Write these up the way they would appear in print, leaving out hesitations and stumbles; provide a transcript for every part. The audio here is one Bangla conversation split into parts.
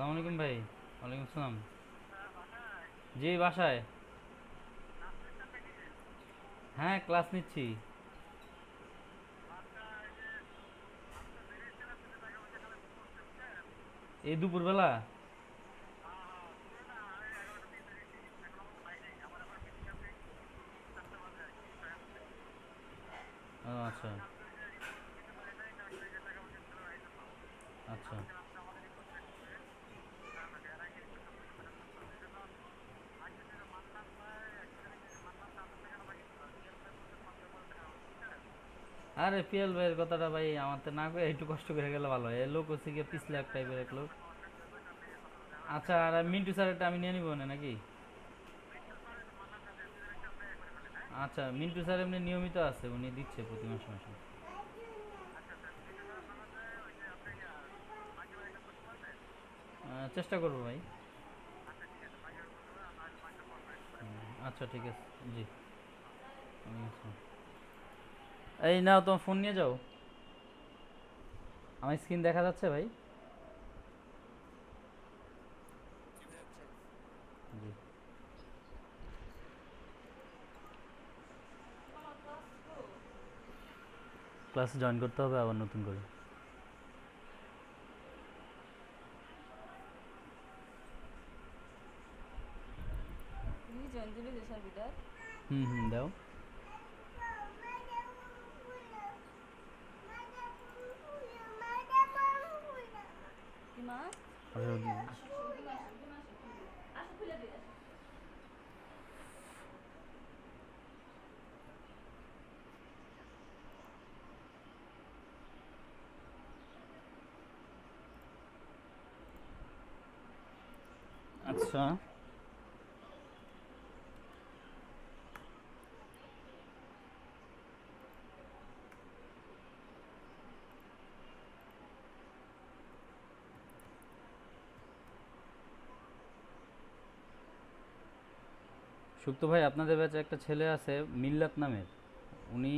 আসসালামু আলাইকুম ভাই। ওয়ালাইকুম আসসালাম। জি, বাসায়। হ্যাঁ, ক্লাস নিচ্ছি। এই দুপুরবেলা? ও আচ্ছা। আচ্ছা। আরে পিয়াল ভাইয়ের কথাটা ভাই আমার তো না করে একটু কষ্ট করে গেলে ভালো হয়। এ লোক হচ্ছে গিয়ে পিছলা টাইপের এক লোক। আচ্ছা, আর মিন্টু স্যারেরটা আমি নিয়ে নিবো না নাকি? আচ্ছা, মিন্টু স্যার এমনি নিয়মিত আছে, উনি দিচ্ছে প্রতি মাসে মাসে। চেষ্টা করবো ভাই। আচ্ছা ঠিক আছে। জি। ওয়ালাইকুম আসসালাম। এই নাও, তোমার ফোন নিয়ে যাও। আমার স্ক্রিন দেখা যাচ্ছে ভাই? জি। ক্লাস জয়েন করতে হবে আবার নতুন করে। হুম হুম, দাও। আচ্ছা, সুপ্ত ভাই, আপনাদের ব্যাচে একটা ছেলে আছে মিল্লাত নামের। উনি,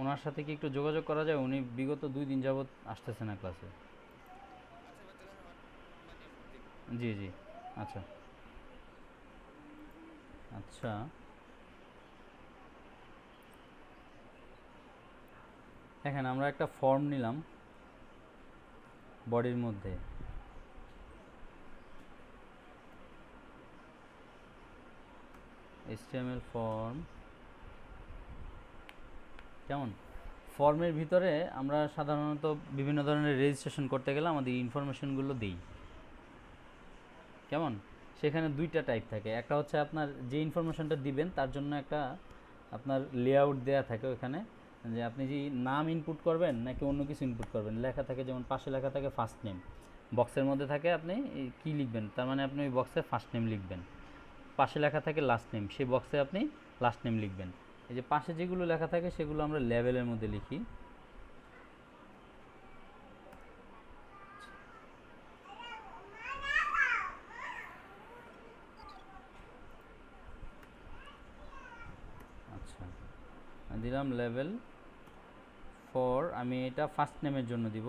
ওনার সাথে কি একটু যোগাযোগ করা যায়? উনি বিগত 2 দিন যাবৎ আসতেছে না ক্লাসে। জি জি। আচ্ছা। আচ্ছা, দেখেন আমরা একটা ফর্ম নিলাম বডির মধ্যে। HTML ফর্ম কেমন? ফর্মের ভিতরে আমরা সাধারণত বিভিন্ন ধরনের রেজিস্ট্রেশন করতে গেলে আমাদের ইনফরমেশনগুলো দিই। কেমন? সেখানে দুইটা টাইপ থাকে। একটা হচ্ছে আপনার যে ইনফরমেশনটা দিবেন তার জন্য একটা আপনার লেআউট দেয়া থাকে ওখানে, যে আপনি যে নাম ইনপুট করবেন নাকি অন্য কিছু ইনপুট করবেন লেখা থাকে। যেমন পাশে লেখা থাকে ফার্স্ট নেম, বক্সের মধ্যে থাকে আপনি কী লিখবেন, তার মানে আপনি ওই বক্সে ফার্স্ট নেম লিখবেন। পাশে লেখা থাকে লাস্ট নেম, সেই বক্সে আপনি লাস্ট নেম লিখবেন। এই যে পাশে যেগুলো লেখা থাকে সেগুলো আমরা লেভেলের মধ্যে লিখি। আচ্ছা, দিলাম লেভেল ফর, আমি এটা ফার্স্ট নেমের জন্য দিব,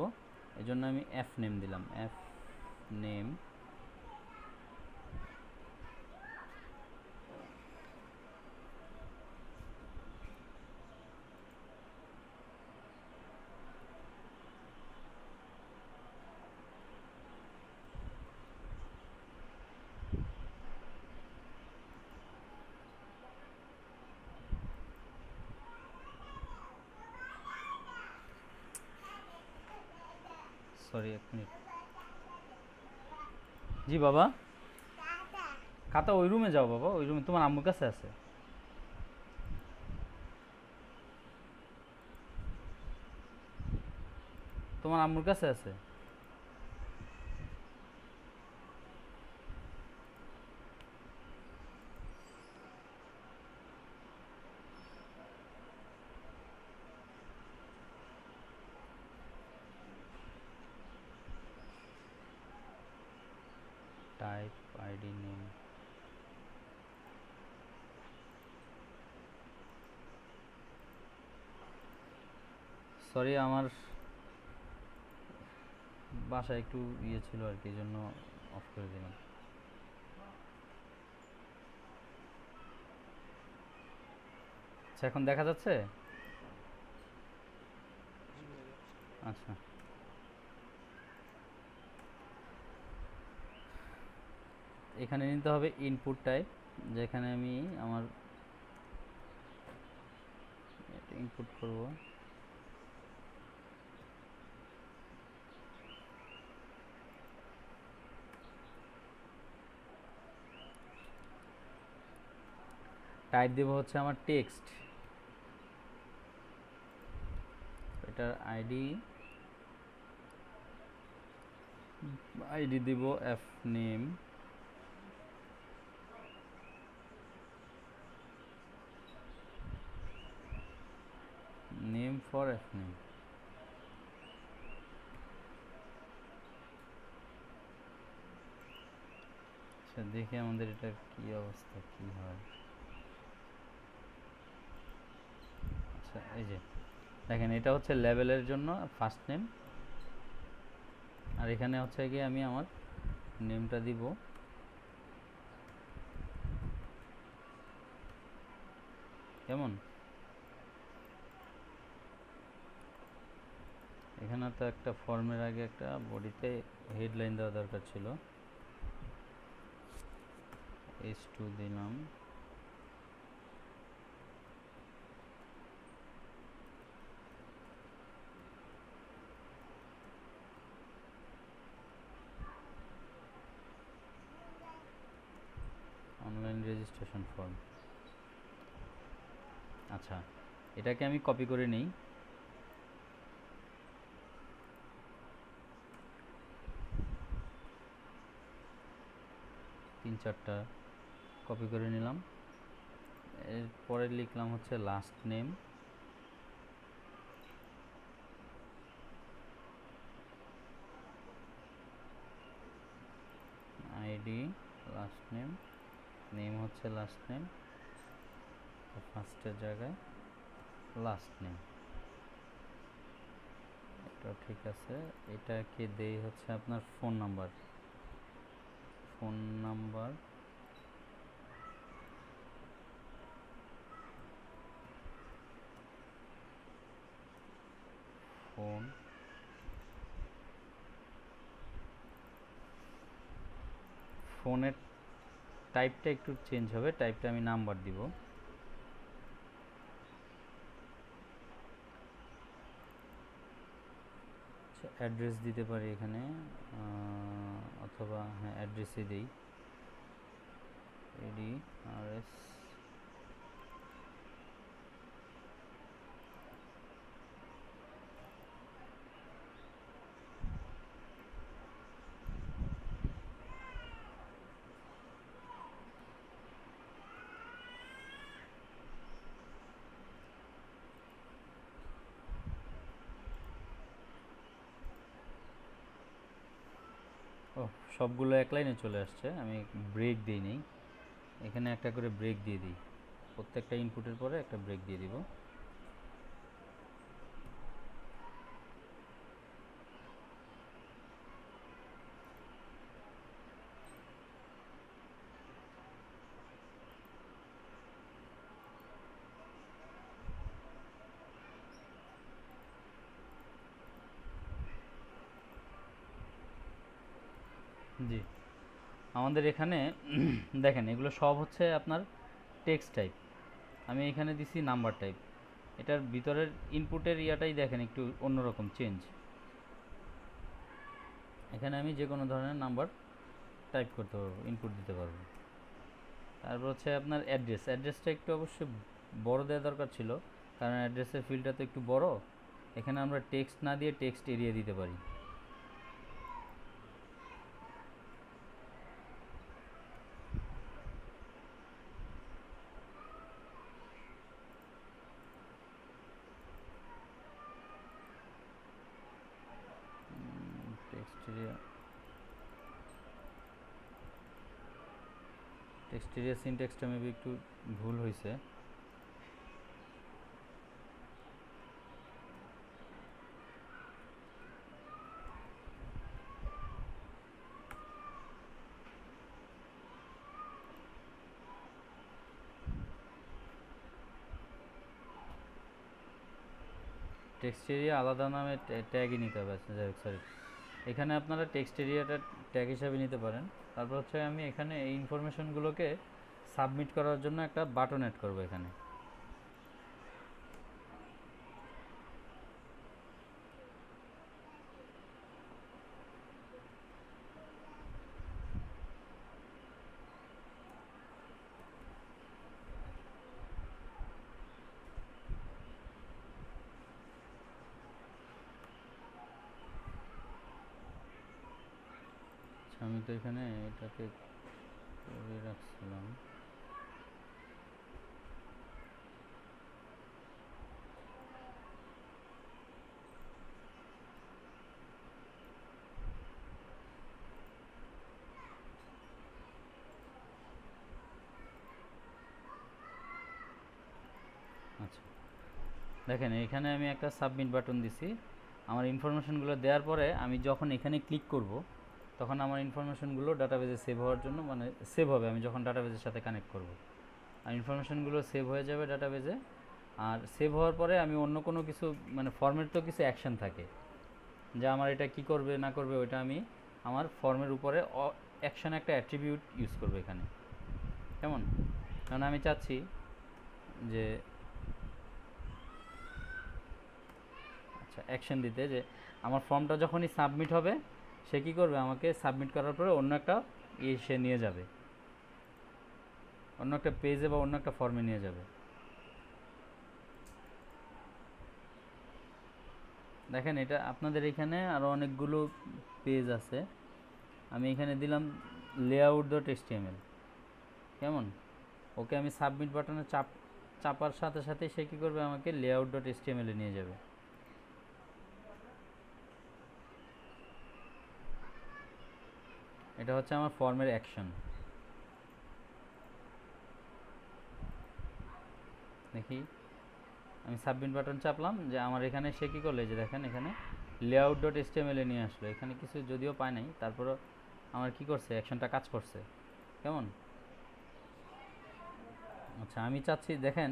এই জন্য আমি এফ নেম দিলাম। F name. Sorry, 1 minute. জি বাবা। খাতা ওই রুমে যাও বাবা, ওই রুমে তোমার আম্মুর কাছে আছে। তোমার আম্মুর কাছে আছে। Type ID name. সরি, আমার বাসায় একটু ইয়ে ছিল আর কি, এই জন্য অফ করে দিলাম। আচ্ছা, এখন দেখা যাচ্ছে? আচ্ছা, এখানে নিতে হবে ইনপুট টাইপ, যেখানে আমি আমার ইনপুট করব। টাইপ দেব হচ্ছে আমার টেক্সট, এটার আইডি আইডি দিব F name, name for F name. আচ্ছা, দেখি আমাদের এটা কি অবস্থা, কি হয়। আচ্ছা, এই যে দেখেন, এটা হচ্ছে লেভেলের জন্য ফার্স্ট নেম, আর এখানে হচ্ছে গিয়ে আমি আমার নেমটা দিব কেমন। এখানে তো একটা ফর্মের আগে একটা বডিতে হেডলাইন দেওয়া দরকার ছিল, H2 দিলাম। Online registration form. আচ্ছা, এটাকে আমি কপি করে নিই। তিন চারটা কপি করে নিলাম। এরপরে লিখলাম হচ্ছে last name, ID last name, name হচ্ছে লাস্ট নেম, ফার্স্টের জায়গায় লাস্ট নেম, এটা ঠিক আছে। এটাকে দেই হচ্ছে আপনার phone number, phone number phone ফোনের টাইপটা একটু চেঞ্জ হবে, টাইপটা আমি নাম্বার দিব। অ্যাড্রেস দিতে পারি এখানে, অথবা হ্যাঁ অ্যাড্রেসে দিই, এডি আর এস। ও, সবগুলো এক লাইনে চলে আসছে, আমি ব্রেক দিই নেই, এখানে একটা করে ব্রেক দিয়ে দিই, প্রত্যেকটা ইনপুটের পরে একটা ব্রেক দিয়ে দিব। জি, আমাদের এখানে দেখেন, এগুলো সব হচ্ছে আপনার টেক্সট টাইপ, আমি এখানে দিছি নাম্বার টাইপ। এটার ভিতরের ইনপুটের ইয়াটাই দেখেন একটু অন্যরকম চেঞ্জ। এখানে আমি যে কোনো ধরনের নাম্বার টাইপ করতে পারবো, ইনপুট দিতে পারবো। তারপর হচ্ছে আপনার অ্যাড্রেস, অ্যাড্রেসটা একটু অবশ্যই বড় দেওয়া দরকার ছিল, কারণ অ্যাড্রেসের ফিল্ডটা তো একটু বড়। এখানে আমরা টেক্সট না দিয়ে টেক্সট এরিয়া দিতে পারি। টেক্সট এরিয়া, টেক্সট এরিয়া সিনট্যাক্সটা মেবি একটু ভুল হয়েছে। টেক্সট এরিয়া আলাদা নামে ট্যাগই নিতে হবে। আচ্ছা যাই হোক, সরি, এখানে আপনারা টেক্সট এরিয়াটা ট্যাগ হিসাবে নিতে পারেন। তারপর হচ্ছে আমি এখানে এই ইনফরমেশনগুলোকে সাবমিট করার জন্য একটা বাটন অ্যাড করব এখানে। আমি তো এখানে এটাকে করে রাখছিলাম। আচ্ছা দেখেন, এখানে আমি একটা সাবমিট বাটন দিছি। আমার ইনফরমেশনগুলো দেওয়ার পরে আমি যখন এখানে ক্লিক করব, তখন আমার ইনফরমেশনগুলো ডাটাবেজে সেভ হওয়ার জন্য, মানে সেভ হবে আমি যখন ডাটাবেজের সাথে কানেক্ট করব, আর ইনফরমেশনগুলো সেভ হয়ে যাবে ডাটাবেজে। আর সেভ হওয়ার পরে আমি অন্য কোনো কিছু, মানে ফর্মের তো কিছু অ্যাকশন থাকে যে আমার এটা কি করবে না করবে, ওইটা আমি আমার ফর্মের উপরে অ্যাকশন একটা অ্যাট্রিবিউট ইউজ করবো এখানে। কেমন? কারণ আমি চাচ্ছি যে আচ্ছা অ্যাকশন দিতে, যে আমার ফর্মটা যখনই সাবমিট হবে সে কী করবে, আমাকে সাবমিট করার পরে অন্য একটা সে নিয়ে যাবে, অন্য একটা পেজে বা অন্য একটা ফর্মে নিয়ে যাবে। দেখেন, এটা আপনাদের এখানে আরও অনেকগুলো পেজ আছে। আমি এখানে দিলাম layout.html। কেমন? ওকে আমি সাবমিট বাটনে চাপার সাথে সাথে সে কী করবে, আমাকে layout.html এ নিয়ে যাবে। এটা হচ্ছে আমার ফর্মের অ্যাকশন। দেখি, আমি সাবমিট বাটন চাপলাম, যে আমার এখানে সে কী করলো, যে দেখেন এখানে layout.html এ নিয়ে আসলো। এখানে কিছু যদিও পায় নাই, তারপরও আমার কি করছে, অ্যাকশনটা কাজ করছে। কেমন? আচ্ছা আমি চাচ্ছি, দেখেন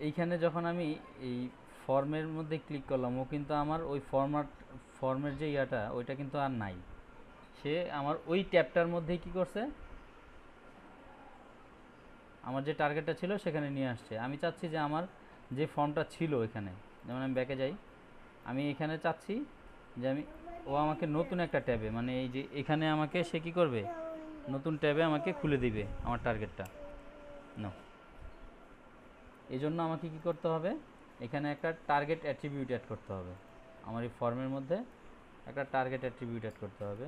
এইখানে যখন আমি এই ফর্মের মধ্যে ক্লিক করলাম, ও কিন্তু আমার ওই ফর্মের যে ইয়াটা, ওইটা কিন্তু আর নাই। সে আমার ওই ট্যাবটার মধ্যেই কি করছে, আমার যে টার্গেটটা ছিল সেখানে নিয়ে আসছে। আমি চাচ্ছি যে আমার যে ফর্মটা ছিল এখানে, যেমন আমি ব্যাকে যাই, আমি এখানে চাচ্ছি যে ও আমাকে নতুন একটা ট্যাবে, মানে এই যে এখানে আমাকে সে কী করবে, নতুন ট্যাবে আমাকে খুলে দিবে আমার টার্গেটটা। নো, এই জন্য আমাকে কী করতে হবে, এখানে একটা টার্গেট অ্যাট্রিবিউট অ্যাড করতে হবে। আমার এই ফর্মের মধ্যে একটা টার্গেট অ্যাট্রিবিউট অ্যাড করতে হবে,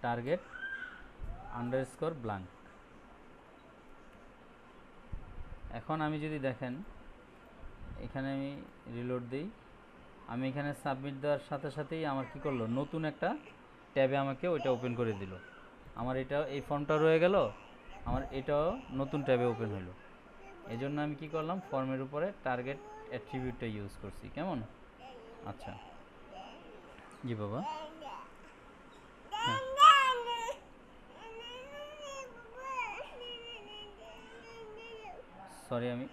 টার্গেট আন্ডারস্কোর ব্ল্যাঙ্ক। এখন আমি যদি দেখেন, এখানে আমি রিলোড দিই, আমি এখানে সাবমিট দেওয়ার সাথে সাথেই আমার কি করলো, নতুন একটা ট্যাবে আমাকে ওইটা ওপেন করে দিল। আমার এটা, এই ফর্মটা রয়ে গেল, আমার এটাও নতুন ট্যাবে ওপেন হলো। এই জন্য আমি কি করলাম, ফর্মের উপরে টার্গেট অ্যাট্রিবিউটটা ইউজ করছি। কেমন? আচ্ছা জি বাবা, হ্যাঁ সরি, আমি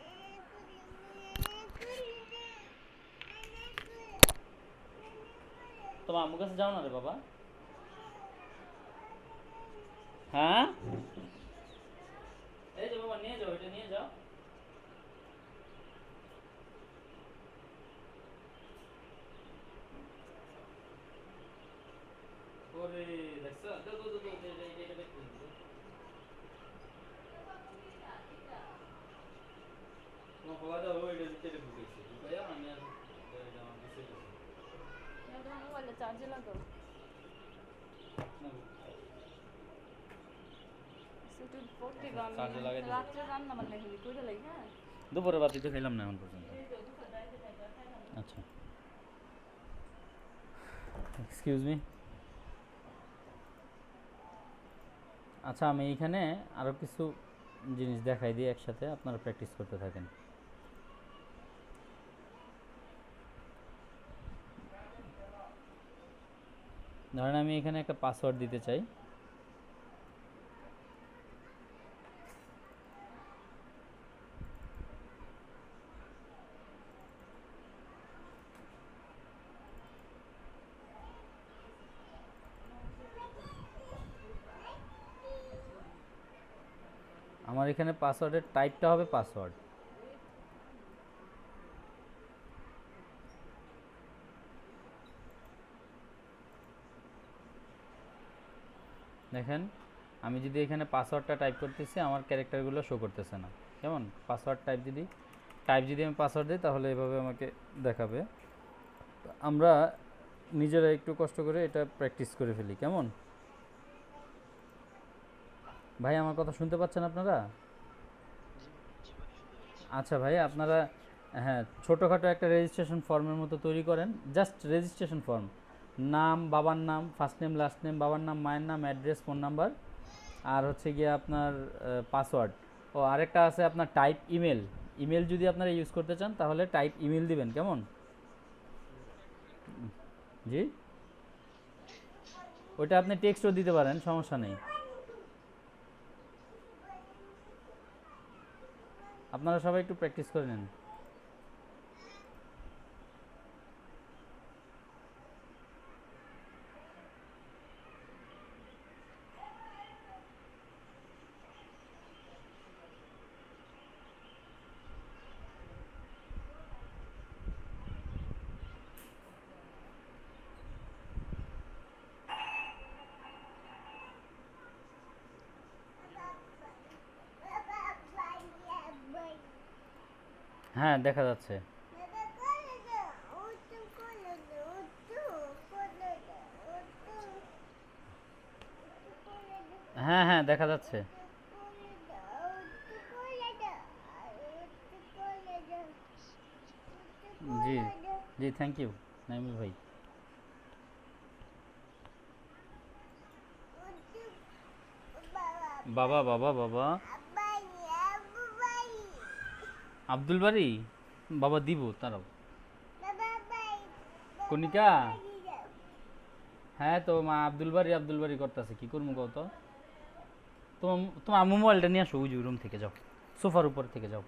তোমার আম্মুর কাছে যাও না রে বাবা। হ্যাঁ এই যে বাবা, নিয়ে যাও, এটা নিয়ে যাও। ওরে দেখছো, দাও দাও দাও, এটা বের করে দিও। তোমার বাবা দাও, ওইটা ভিতরে ঢুকেছে, ঢুকাইয়া আমি আর এটা আমার বিসে গেছে। মোবাইলে চার্জে লাগাও। সেটা পড়তে গান চার্জে লাগাই দিছি। রাত্রে রান্না বান্না খালি কইরা লাই। হ্যাঁ দুপুরে বাতি তো খেলাম না এখন পর্যন্ত। আচ্ছা এক্সকিউজ মি। আচ্ছা আমি এইখানে আরও কিছু জিনিস দেখাই দিই একসাথে, আপনারা প্র্যাকটিস করতে থাকেন। ধরেন আমি এখানে একটা পাসওয়ার্ড দিতে চাই। এখানে পাসওয়ার্ডের টাইপটা হবে পাসওয়ার্ড। দেখেন আমি যদি এখানে পাসওয়ার্ডটা টাইপ করতেছি আমার ক্যারেক্টারগুলো শো করতেছে না। কেমন পাসওয়ার্ড যদি আমি পাসওয়ার্ড দিই তাহলে এভাবে আমাকে দেখাবে। আমরা নিজেরা একটু কষ্ট করে এটা প্র্যাকটিস করে ফেলি। কেমন ভাই, আমার কথা শুনতে পাচ্ছেন আপনারা? আচ্ছা ভাই, আপনারা হ্যাঁ ছোটোখাটো একটা রেজিস্ট্রেশন ফর্মের মতো তৈরি করেন, জাস্ট রেজিস্ট্রেশন ফর্ম। নাম, বাবার নাম, ফার্স্ট নেম, লাস্ট নেম, বাবার নাম, মায়ের নাম, অ্যাড্রেস, ফোন নাম্বার, আর হচ্ছে গিয়ে আপনার পাসওয়ার্ড। ও আরেকটা আছে আপনার টাইপ ইমেল। ইমেল যদি আপনারা ইউজ করতে চান তাহলে টাইপ ইমেল দিবেন। কেমন? জি, ওইটা আপনি টেক্সটও দিতে পারেন, সমস্যা নেই। আপনারা সবাই একটু প্র্যাকটিস করে নেন। হ্যাঁ দেখা যাচ্ছে। হ্যাঁ হ্যাঁ দেখা যাচ্ছে। জি জি, থ্যাংক ইউ নাইমুল ভাই। বাবা বাবা বাবা আব্দুল বাড়ি বাবা দিব তারাও কনিকা। হ্যাঁ তো মা আব্দুল বাড়ি করতেছে, কি করবো কত? তোমার আম্মু মোবাইলটা নিয়ে আসো, ওই যে রুম থেকে যাও, সোফার উপর থেকে যাও,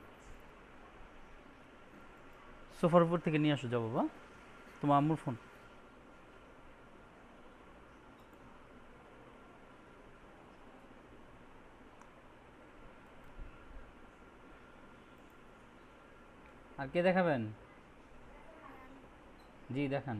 সোফার উপর থেকে নিয়ে আসো, যাও বাবা, তোমার আম্মুর ফোন। আর কে দেখাবেন? জি দেখান।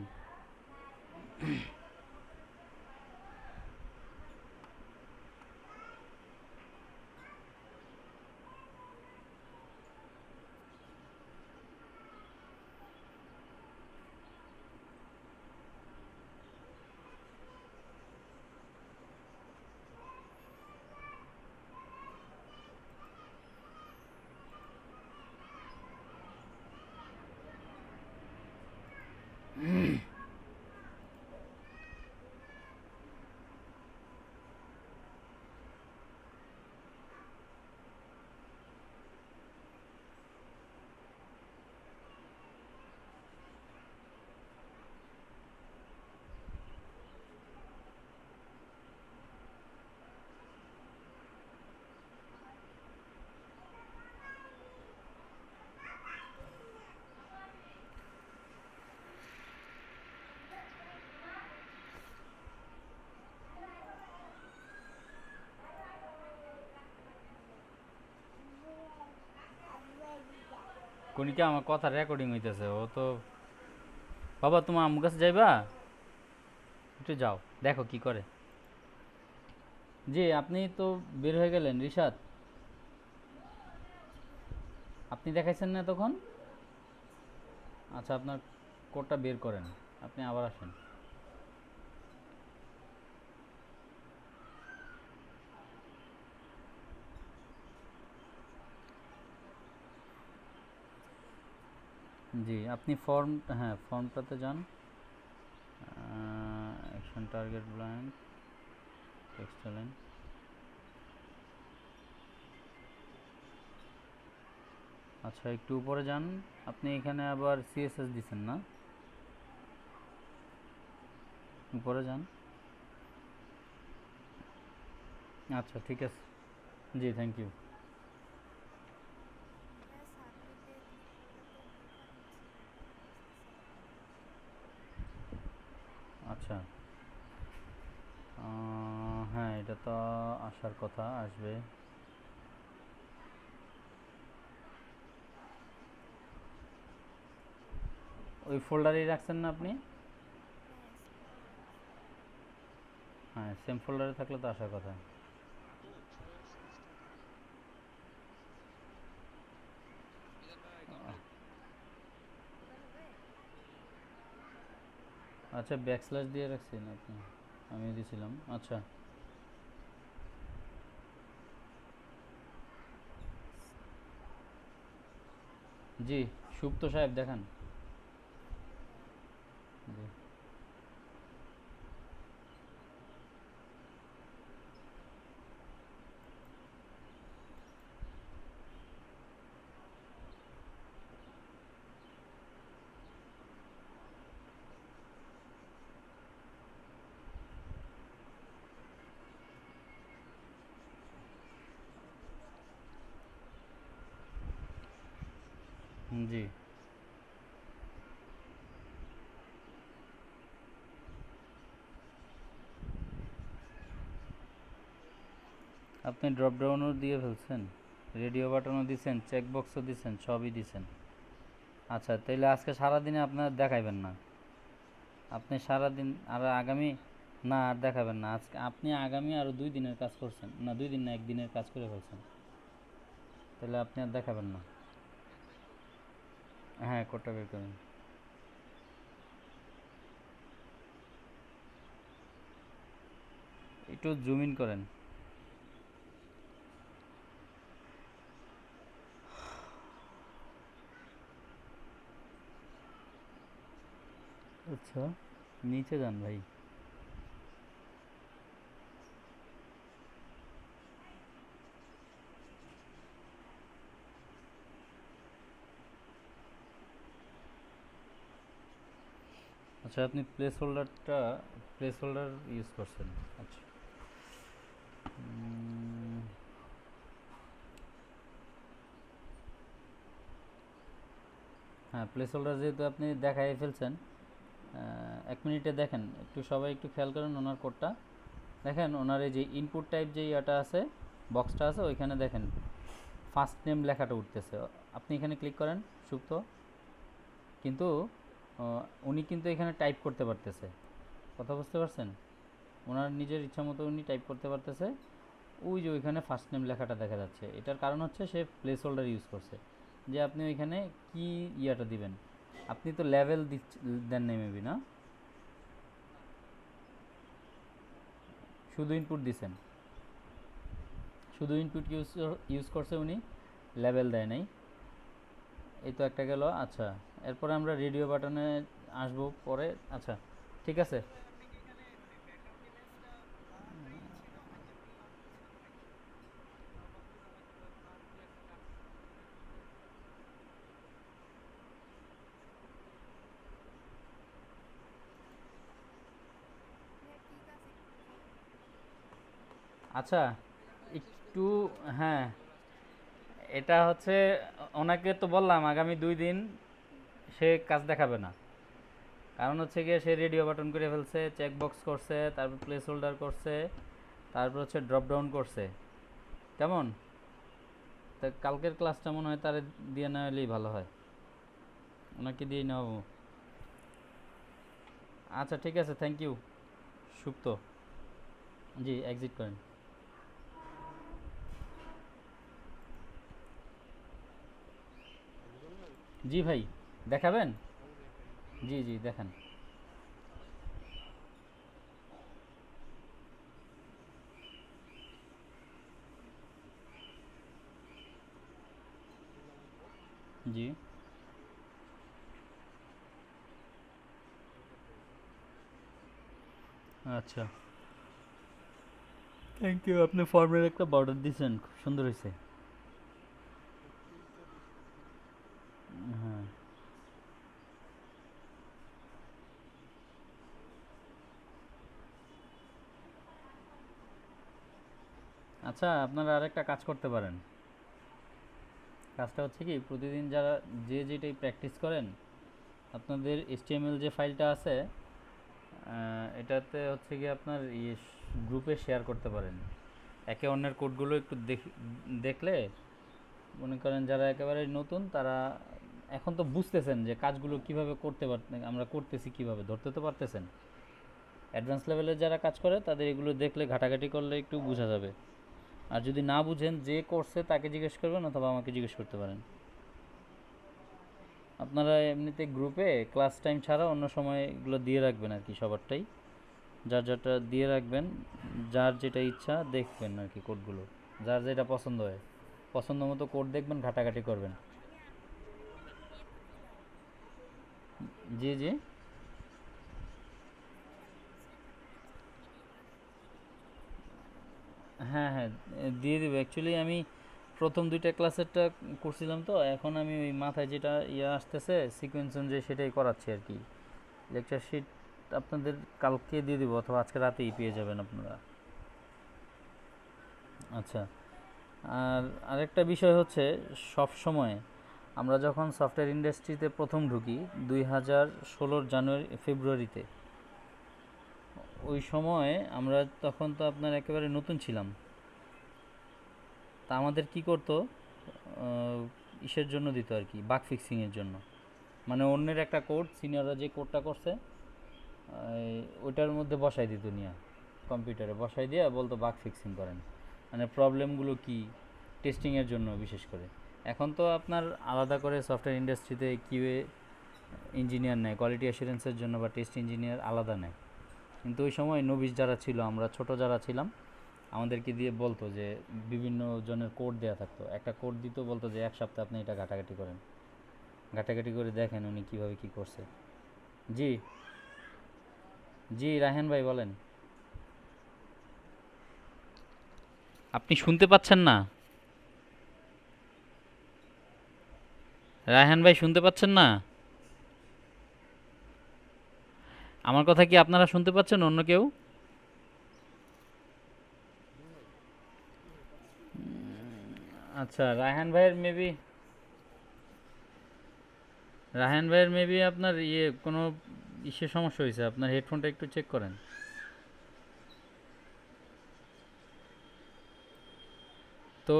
কনিকা আমার কথা রেকর্ডিং হইতেছে, ও তো। বাবা তোমার আম্মুর কাছে যাইবা? একটু যাও, দেখো কি করে। জি আপনি তো বের হয়ে গেলেন রিশাদ, আপনি দেখাইছেন না তখন? আচ্ছা আপনার কোডটা বের করেন, আপনি আবার আসেন। জি আপনি ফর্ম, হ্যাঁ ফর্মটাতে যান, action target blank text line. আচ্ছা একটু উপরে যান, আপনি এখানে আবার সিএসএস দিচ্ছেন না? উপরে যান। আচ্ছা ঠিক আছে, জি থ্যাংক ইউ। আচ্ছা হ্যাঁ এটা তো আসার কথা, আসবে। ওই ফোল্ডারেই রাখছেন না আপনি? হ্যাঁ, সেম ফোল্ডারে থাকলে তো আসার কথা। আচ্ছা, ব্যাকস্ল্যাশ দিয়ে রাখছেন আপনি? আমি দিয়েছিলাম। আচ্ছা, জি সুপ্ত সাহেব দেখান। জি জি। আপনি ড্রপ ডাউনও দিয়ে ফেলছেন, রেডিও বাটনও দিছেন, চেকবক্সও দিছেন, সবই দিছেন। আচ্ছা, তাইলে আজকে সারাদিনে আপনার দেখাইবেন না? আপনি সারাদিন আর আগামী, না আর দেখাবেন না আজকে? আপনি আগামী আরও 2 দিনের কাজ করছেন না, 2 দিন না 1 দিনের কাজ করে ফেলছেন, তাহলে আপনি আর দেখাবেন না। হ্যাঁ, কোডটা বের করেন। একটু জুম ইন করেন। আচ্ছা, নিচে যান ভাই। আচ্ছা, আপনি প্লেস হোল্ডার ইউজ করছেন। আচ্ছা, হ্যাঁ, প্লেস হোল্ডার যেহেতু আপনি দেখাই ফেলছেন, 1 মিনিটে দেখেন, একটু সবাই একটু খেয়াল করেন ওনার কোডটা। দেখেন ওনার এই যে ইনপুট টাইপ যে ইয়াটা আছে, বক্সটা আছে, ওইখানে দেখেন ফার্স্ট নেম লেখাটা উঠতেছে। আপনি এখানে ক্লিক করেন সুপ্ত, কিন্তু উনি কিন্তু এখানে টাইপ করতে পারতেছে। কথা বুঝতে পারছেন? ওনার নিজের ইচ্ছা মতো উনি টাইপ করতে পারতেছে। ওই যে ওইখানে ফার্স্ট নেম লেখাটা দেখা যাচ্ছে, এটার কারণ হচ্ছে সে প্লেস হোল্ডার ইউজ করছে। যে আপনি ওইখানে কি ইয়াটা দিবেন, আপনি তো লেভেল দেন নাই মেবি, না? শুধু ইনপুট দিছেন, শুধু ইনপুট ইউজ করছে উনি, লেভেল দেয় নাই। এই তো একটা গেল। আচ্ছা, এরপরে আমরা রেডিও বাটনে আসবো পরে। আচ্ছা, ঠিক আছে। আচ্ছা, একটু, হ্যাঁ, এটা হচ্ছে, ওনাকে তো বললাম আগামী 2 দিন সে কাজ দেখাবে না। কারণ হচ্ছে গিয়ে সে রেডিও বাটন করে ফেলছে, চেক বক্স করছে, তারপর প্লেস হোল্ডার করছে, তারপর হচ্ছে ড্রপ ডাউন করছে। কেমন? তা কালকের ক্লাসটা মনে হয় তার দিয়ে নেওয়া হলেই ভালো হয়, ওনাকে দিয়েই নেওয়াবো। আচ্ছা, ঠিক আছে, থ্যাংক ইউ সুপ্ত। জি, এক্সিট করেন। জি ভাই, দেখাবেন? জি জি, দেখান। জি, আচ্ছা, থ্যাংক ইউ। আপনি ফর্মের একটা বর্ডার দিয়েছেন, খুব সুন্দর হয়েছে। হ্যাঁ, আচ্ছা, আপনারা আরেকটা কাজ করতে পারেন। কাজটা হচ্ছে কি, প্রতিদিন যারা যে যেটাই প্র্যাকটিস করেন, আপনাদের HTML যে ফাইলটা আছে, এটাতে হচ্ছে কি আপনার গ্রুপে শেয়ার করতে পারেন। একে অন্যের কোডগুলো একটু দেখলে, মনে করেন যারা একেবারে নতুন তারা এখন তো বুঝতেছেন যে কাজগুলো কিভাবে আমরা করতেছি কিভাবে, ধরতে তো পারতেছেন। অ্যাডভান্স লেভেলের যারা কাজ করে তাদের এগুলো দেখলে ঘাটাঘাটি করলে একটু বোঝা যাবে। আর যদি না বুঝেন, যে করছে তাকে জিজ্ঞেস করবেন অথবা আমাকে জিজ্ঞেস করতে পারেন। আপনারা এমনিতে গ্রুপে ক্লাস টাইম ছাড়া অন্য সময় এগুলো দিয়ে রাখবেন আর কি, সবারটাই যার যারটা দিয়ে রাখবেন। যার যেটা ইচ্ছা দেখবেন আর কি কোডগুলো, যার যেটা পছন্দ হয় পছন্দ মতো কোড দেখবেন, ঘাটাঘাটি করবেন। জি জি। হ্যাঁ হ্যাঁ, দিয়ে দেবো। অ্যাকচুয়ালি আমি প্রথম দুইটা ক্লাসেরটা করছিলাম, তো এখন আমি ওই মাথায় যেটা আসতেছে সিকোয়েন্স অনুযায়ী সেটাই করাচ্ছি আর কি। লেকচার শিট আপনাদের কালকে দিয়ে দিব অথবা আজকে রাতেই পেয়ে যাবেন আপনারা। আচ্ছা, আর আরেকটা বিষয় হচ্ছে, সব সময় আমরা যখন সফটওয়্যার ইন্ডাস্ট্রিতে প্রথম ঢুকি 2016 ফেব্রুয়ারিতে, ওই সময় আমরা তখন তো আপনার একেবারে নতুন ছিলাম। তা আমাদের কি করতো, ইসের জন্য দিত আর কি, বাগ ফিক্সিংয়ের জন্য। মানে অন্যের একটা কোড, সিনিয়ররা যে কোডটা করছে ওইটার মধ্যে বসাই দিত নিয়ে, কম্পিউটারে বসাই দিয়ে বলতো বাগ ফিক্সিং করেন, মানে প্রবলেমগুলো কি, টেস্টিংয়ের জন্য বিশেষ করে। এখন তো আপনার আলাদা করে সফটওয়্যার ইন্ডাস্ট্রিতে কিউএ ইঞ্জিনিয়ার নেয়, কোয়ালিটি অ্যাসুরেন্সের জন্য বা টেস্ট ইঞ্জিনিয়ার আলাদা নেয়। কিন্তু ওই সময় নবিশ যারা ছিল, আমরা ছোট যারা ছিলাম, আমাদেরকে দিয়ে বলতো যে বিভিন্ন জনের কোড দেওয়া থাকতো, একটা কোড দিত, বলতো যে 1 সপ্তাহ আপনি এটা ঘাটাঘাটি করেন, ঘাটাঘাটি করে দেখেন উনি কীভাবে কী করছে। জি জি, রায়হান ভাই বলেন। আপনি শুনতে পাচ্ছেন না? রায়হান ভাই শুনতে পাচ্ছেন না? আমার কথা কি আপনারা শুনতে পাচ্ছেন, অন্য কেউ? আচ্ছা, রায়হান ভাইয়ের মেবি আপনার কোনো সমস্যা হয়েছে, আপনার হেডফোনটা একটু চেক করেন। তো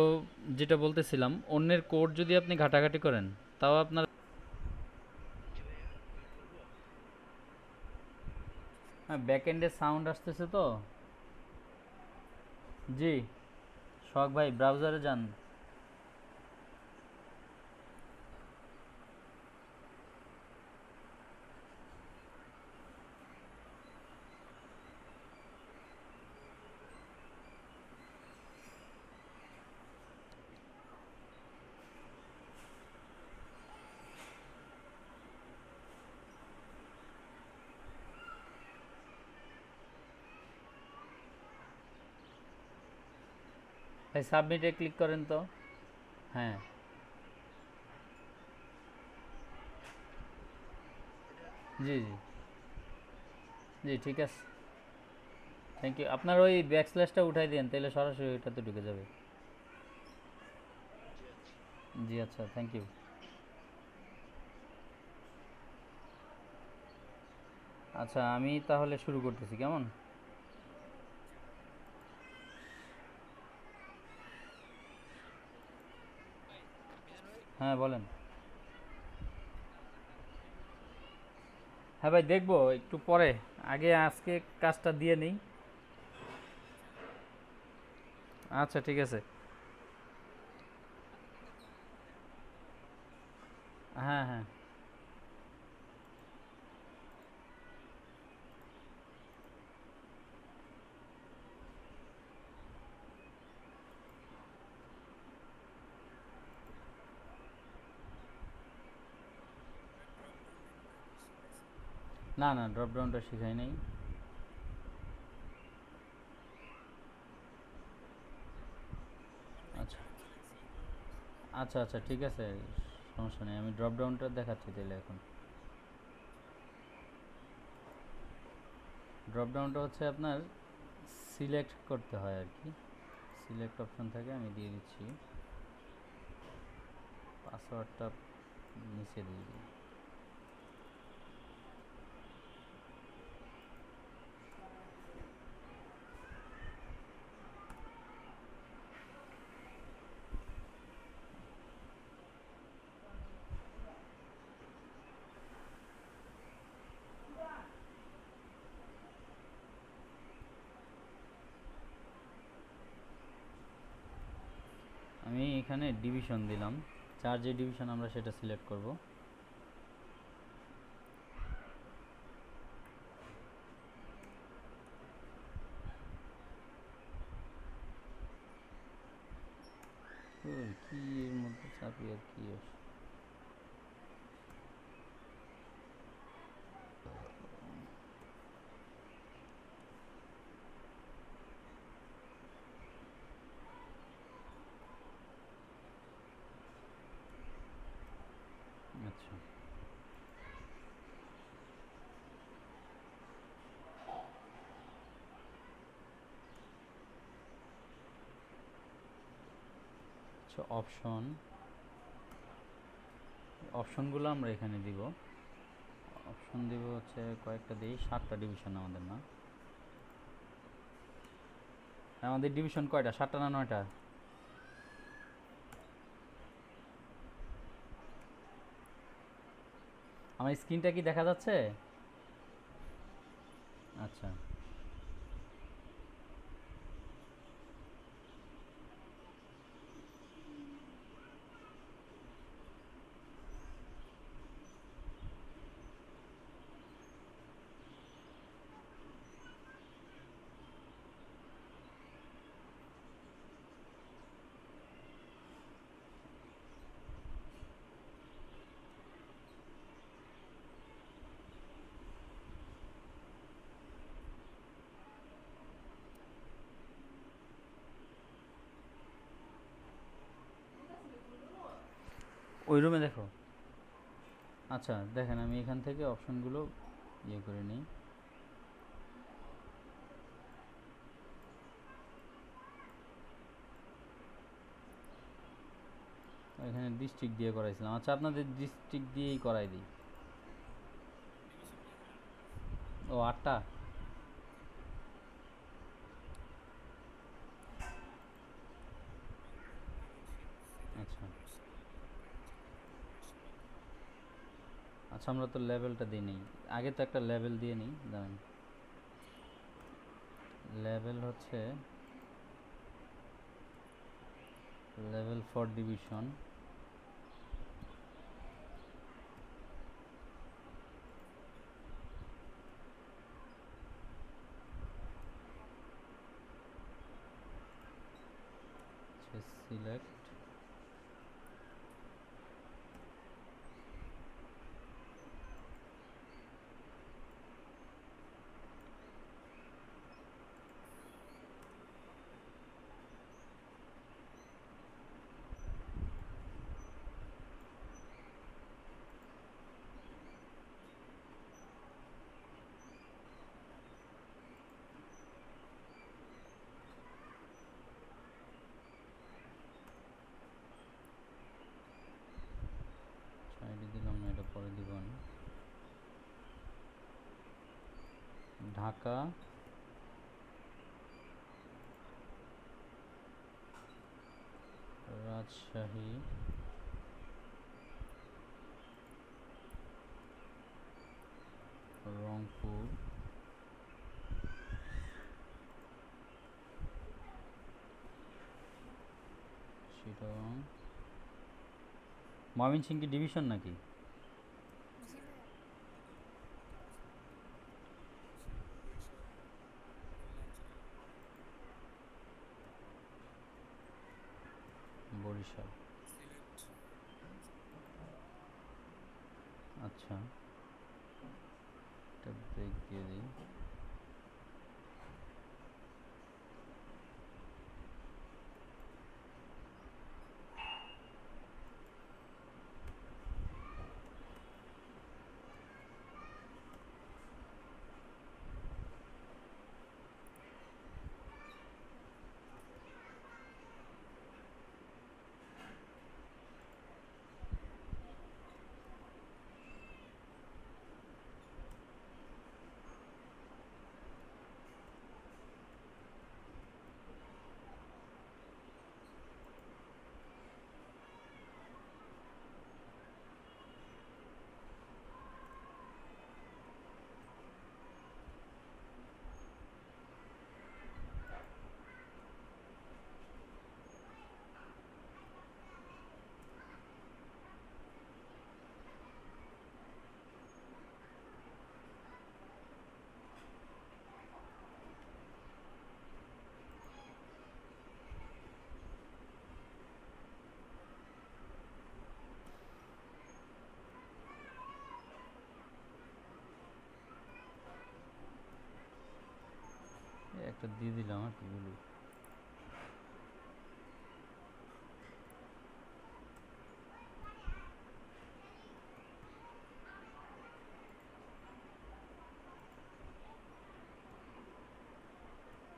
যেটা বলতেছিলাম, অন্যের কোড যদি আপনি ঘাটাঘাটি করেন, তাও আপনার। হ্যাঁ, ব্যাক এন্ডে সাউন্ড আসতেছে তো। জি, শখ ভাই ব্রাউজারে যান। ভাই সাবমিটে ক্লিক করেন তো। হ্যাঁ জি জি জি, ঠিক আছে। Thank you. আপনার ওই ব্যাকস্ল্যাশটা উঠাই দেন, তাহলে সরাসরি ওইটাতে ঢুকে যাবে। জি আচ্ছা, থ্যাংক ইউ। আচ্ছা, আমি তাহলে শুরু করতেছি, কেমন? হ্যাঁ বলেন। হ্যাঁ ভাই, দেখবো একটু পরে, আগে আজকে কাজটা দিয়ে নেই। আচ্ছা ঠিক আছে। হ্যাঁ হ্যাঁ। না না, ড্রপ ডাউনটা শিখাই নাই। আচ্ছা আচ্ছা আচ্ছা, ঠিক আছে, সমস্যা নেই, আমি ড্রপ ডাউনটা দেখাচ্ছি তাহলে এখন। ড্রপ ডাউনটা হচ্ছে আপনার সিলেক্ট করতে হয় আর কি, সিলেক্ট অপশন থাকে, আমি দিয়ে দিচ্ছি, পাসওয়ার্ডটা নিচে দিয়ে দিই। এখানে ডিভিশন দিলাম, 4 যে ডিভিশন আমরা সেটা সিলেক্ট করব। কি এর মধ্যে চাপি আর কি আসে। আচ্ছা, আচ্ছা অপশনগুলো আমরা এখানে দিব। অপশন দিব হচ্ছে কয়েকটা দিই, 7টা ডিভিশন আমাদের না, আমাদের ডিভিশন কয়টা, 7টা না 9টা? আমার স্ক্রিনটা কি দেখা যাচ্ছে? আচ্ছা, ওই রুমে দেখো। আচ্ছা দেখেন, আমি এখান থেকে অপশনগুলো ইয়ে করে নিই। এখানে ডিস্ট্রিক্ট দিয়ে করাইছিলাম। আচ্ছা, আপনাদের ডিস্ট্রিক্ট দিয়েই করাই দিই। ও 8টা। আচ্ছা আচ্ছা, আমরা তো লেভেলটা দিই নিই, আগে তো একটা লেভেল দিয়ে নিই। দাঁড়ান, লেভেল হচ্ছে লেভেল ফর ডিভিশন। সিলেক্ট, সাইডে দিলাম না, এটা পরে দিব না। ঢাকা, রাজশাহী, রংপুর, চিটাগং। ময়মনসিংহ কি ডিভিশন নাকি? বরিশাল। আচ্ছা, এটা ব্রেক দিয়ে দিই। একটা দিয়ে দিলাম আর কি বলি।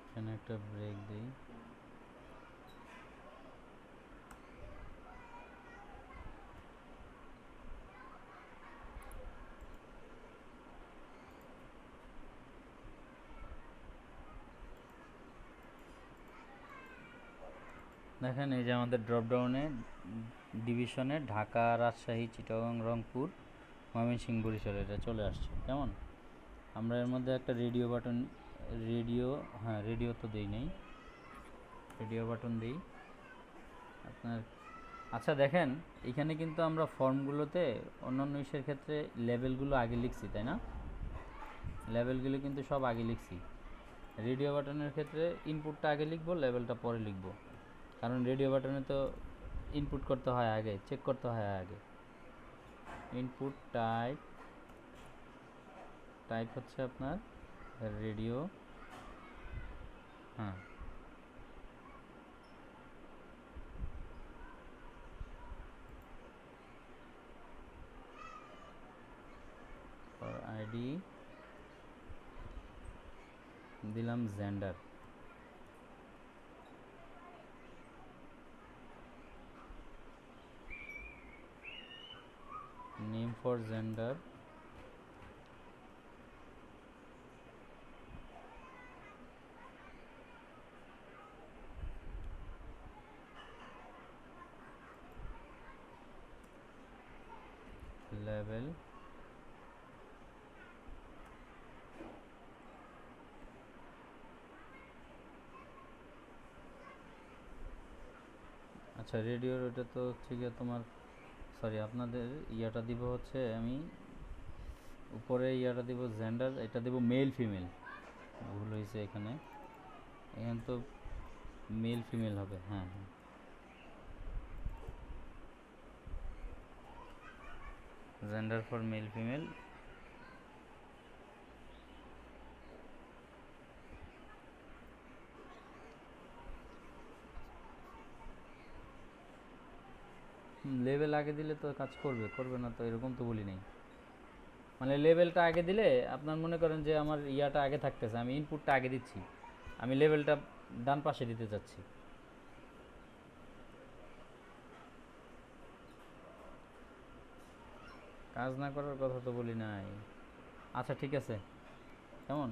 এখানে একটা ব্রেক দিই। দেখেন এই যে আমাদের ড্রপডাউনে ডিভিশনে ঢাকা, রাজশাহী, চিটাগাং, রংপুর, ময়মনসিংহ, বরিশাল এটা চলে আসছে। কেমন? আমরা এর মধ্যে একটা রেডিও বাটন, রেডিও তো দেই নেই, রেডিও বাটন দিই আপনার। আচ্ছা দেখেন এখানে কিন্তু আমরা ফর্মগুলোতে অন্যান্য ইসের ক্ষেত্রে লেভেলগুলো আগে লিখছি, তাই না? লেভেলগুলো কিন্তু সব আগে লিখছি। রেডিও বাটনের ক্ষেত্রে ইনপুটটা আগে লিখবো, লেভেলটা পরে লিখবো, কারণ রেডিও বাটনে তো ইনপুট করতে হয় আগে, চেক করতে হয় আগে। ইনপুট টাইপ, টাইপ হচ্ছে আপনার রেডিও, হ্যাঁ, আইডি দিলাম gender, name for gender, level, আচ্ছা রেডিওর ওটা তো ঠিক আছে তোমার, সরি আপনাদের ইয়াটা দিব হচ্ছে, আমি উপরে ইয়াটা দিব জেন্ডার, এটা দিব মেল ফিমেল, ভুল হয়েছে এখানে, এখানে তো মেল ফিমেল হবে, হ্যাঁ হ্যাঁ, gender for male female, level আগে দিলে তো কাজ করবে, করবে না তো এরকম তো বলি নাই। মানে লেভেলটা আগে দিলে আপনার মনে করেন যে আমার ইয়াটা আগে থাকতেছে, আমি ইনপুটটা আগে দিচ্ছি, আমি লেভেলটা ডান পাশে দিতে চাচ্ছি। কাজ না করার কথা তো বলি নাই। আচ্ছা ঠিক আছে, কেমন?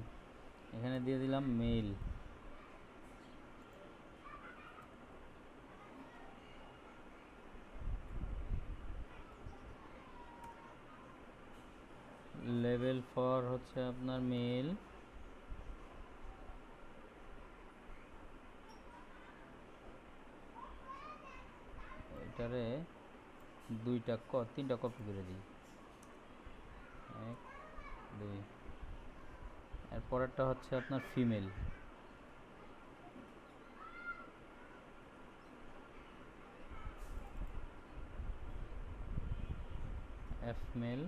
এখানে দিয়ে দিলাম মেল, লেভেল ফর হচ্ছে আপনার মেল, এটারে তিনটা কপি করে দিই, 1 2, এরপরেরটা হচ্ছে আপনার ফিমেল, এফ মেল,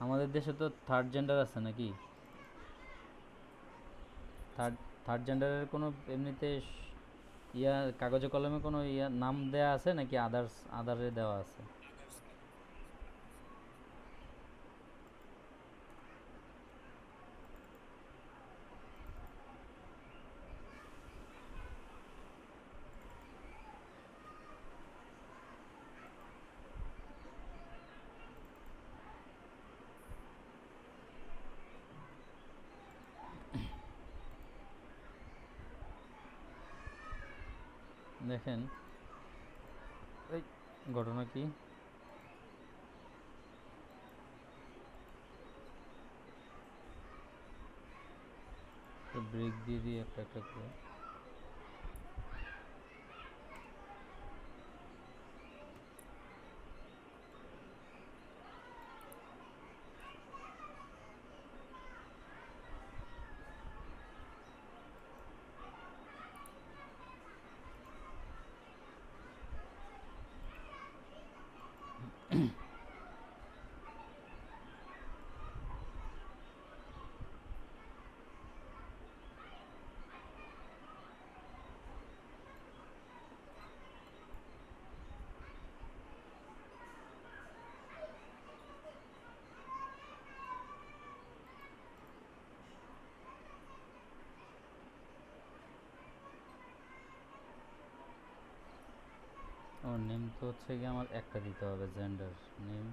আমাদের দেশে তো থার্ড জেন্ডার আছে নাকি? থার্ড থার্ড জেন্ডারের কোনো এমনিতে ইয়া কাগজে কলমে কোনো ইয়া নাম দেয়া আছে নাকি আদারে দেওয়া আছে? দেখেন এই ঘটনা কি, ব্রেক দিয়ে দিয়ে একটা একটা করে, নেম তো হচ্ছে কি আমার একটা দিতে হবে, জেন্ডার নেম।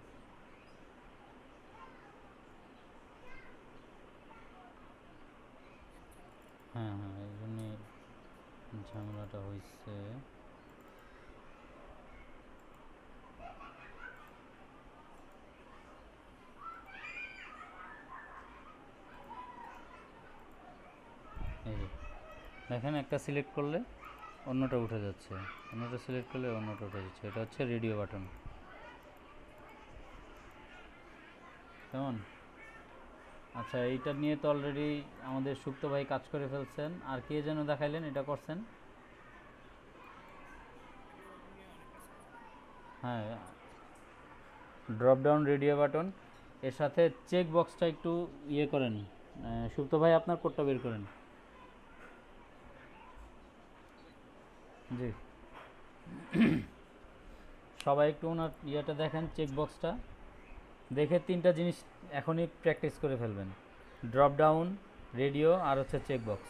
হ্যাঁ হ্যাঁ, এই জন্যই ঝামেলাটা হয়েছে। এই যে দেখেন, একটা সিলেক্ট করলে অন্যটা উঠে যাচ্ছে, অন্যটা সিলেক্ট করলে অন্যটা উঠে যাচ্ছে। এটা হচ্ছে রেডিও বাটন, কেমন? আচ্ছা, এইটা নিয়ে তো অলরেডি আমাদের সুপ্ত ভাই কাজ করে ফেলছেন। আর কে যেন দেখাইলেন এটা করছেন? হ্যাঁ, ড্রপ ডাউন রেডিও বাটন, এর সাথে চেক বক্সটা একটু ইয়ে করেন। সুপ্ত ভাই আপনার কোডটা বের করেন। জি, সবাই একটু ওনার ইয়েটা দেখেন, চেক বক্সটা দেখে তিনটা জিনিস এখনই প্র্যাকটিস করে ফেলবেন: ড্রপ ডাউন, রেডিও, আর হচ্ছে চেক বক্স।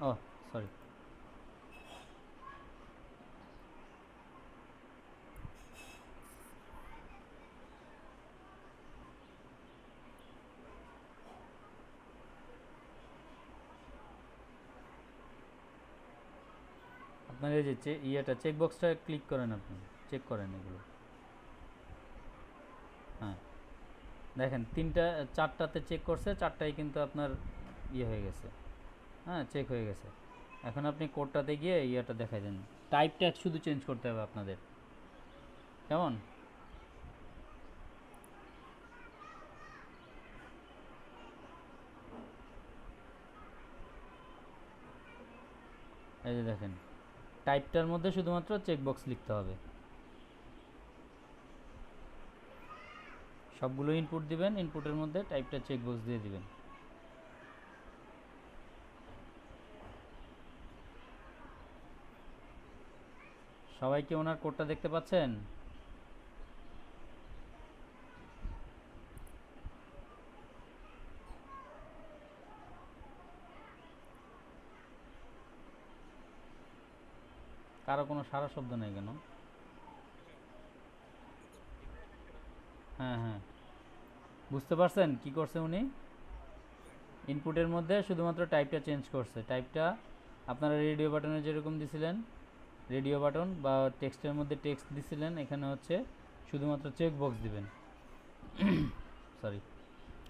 ও সরি, আপনার এই যে ইয়েটা চেক বক্সটা ক্লিক করেন, আপনি চেক করেন এগুলো। হ্যাঁ, দেখেন তিনটা, চারটাতে চেক করছে, চারটাই কিন্তু আপনার ইয়ে হয়ে গেছে। হ্যাঁ, চেক হয়ে গেছে। এখন আপনি কোডটাতে গিয়ে ইয়েটা দেখাই দেন, টাইপটা শুধু চেঞ্জ করতে হবে আপনাদের, কেমন? এই যে দেখেন, টাইপটার মধ্যে শুধুমাত্র চেক বক্স লিখতে হবে। সবগুলো ইনপুট দিবেন, ইনপুটের মধ্যে টাইপটা চেক বক্স দিয়ে দিবেন। সবাই কি ওনার কোডটা দেখতে পাচ্ছেন? কারো কোনো সারা শব্দ নেই কেন? হ্যাঁ হ্যাঁ, বুঝতে পারছেন কি করছে উনি? ইনপুটের মধ্যে শুধুমাত্র টাইপটা চেঞ্জ করছে। টাইপটা আপনারা রেডিও বাটনে যেরকম দিছিলেন, রেডিও বাটন বা টেক্সটের মধ্যে টেক্সট দিছিলেন, এখানে হচ্ছে শুধুমাত্র চেক বক্স দিবেন। সরি।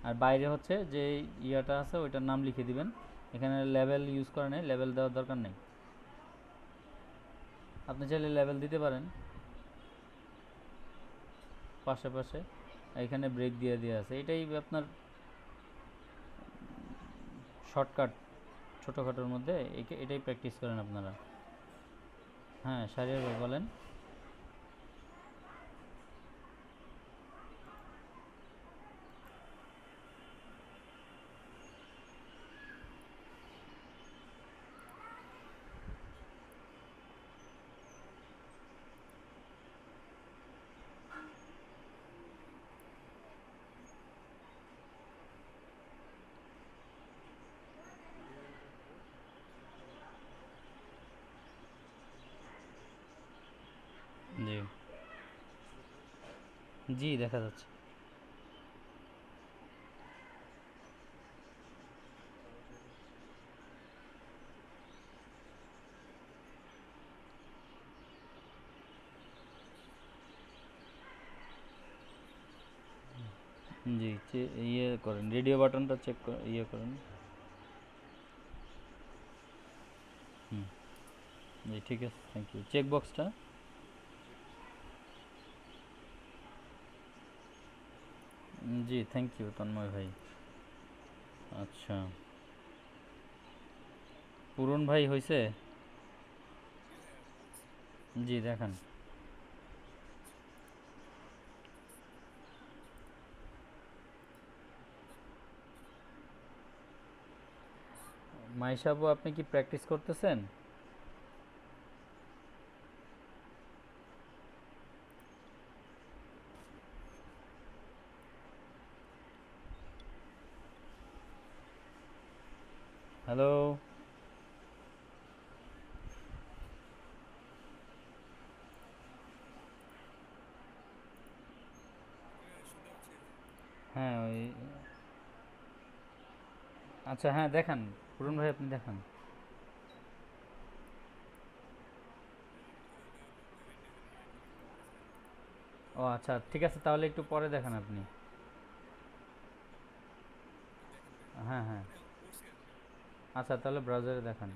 আর বাইরে হচ্ছে যে ইয়াটা আছে ওইটার নাম লিখে দিবেন। এখানে লেভেল ইউজ করে নেই, লেভেল দেওয়ার দরকার নেই। আপনি চাইলে লেভেল দিতে পারেন পাশে পাশে, এখানে ব্রেক দিয়ে দেওয়া আছে। এটাই আপনার শর্টকাট, ছোটোখাটোর মধ্যে এটাই প্র্যাকটিস করেন আপনারা। হ্যাঁ, শাহরিয়ার ভাই বলেন। জি জি, দেখা যাচ্ছে। জি, ইয়ে করেন, রেডিও বাটনটা চেক ইয়ে করেন। হুম, জি ঠিক আছে, থ্যাংক ইউ। চেক বক্সটা, জি থ্যাংক ইউ তন্ময় ভাই। আচ্ছা, পূরণ ভাই হয়েছে? জি দেখান। মাইশাবু, আপনি কি প্র্যাকটিস করতেছেন? হ্যালো? আচ্ছা হ্যাঁ দেখান, পূরণ ভাই আপনি দেখান। ও আচ্ছা ঠিক আছে, তাহলে একটু পরে দেখান আপনি। হ্যাঁ হ্যাঁ, আচ্ছা তাহলে ব্রাউজারে দেখান।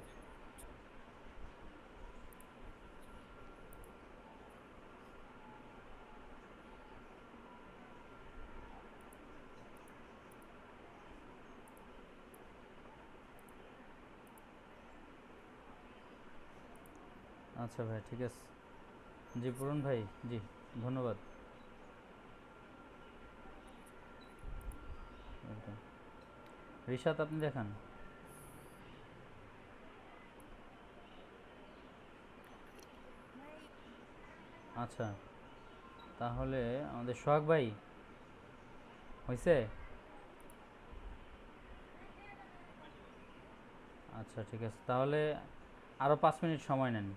আচ্ছা ভাই ঠিক আছে। জি পূরণ ভাই, জি ধন্যবাদ। Welcome. রিশাদ আপনি দেখান। আচ্ছা তাহলে আমাদের সোহাগ ভাই হয়েছে। আচ্ছা ঠিক আছে, তাহলে আরও 5 মিনিট সময় নেন।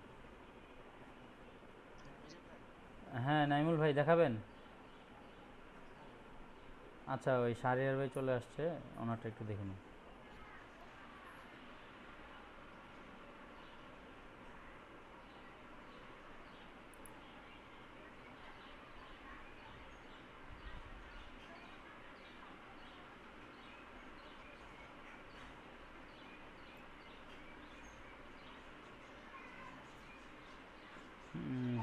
হ্যাঁ নাইমুল ভাই দেখাবেন। আচ্ছা ওই শাহরিয়ার ভাই চলে আসছে, ওনারটা একটু দেখে নিন।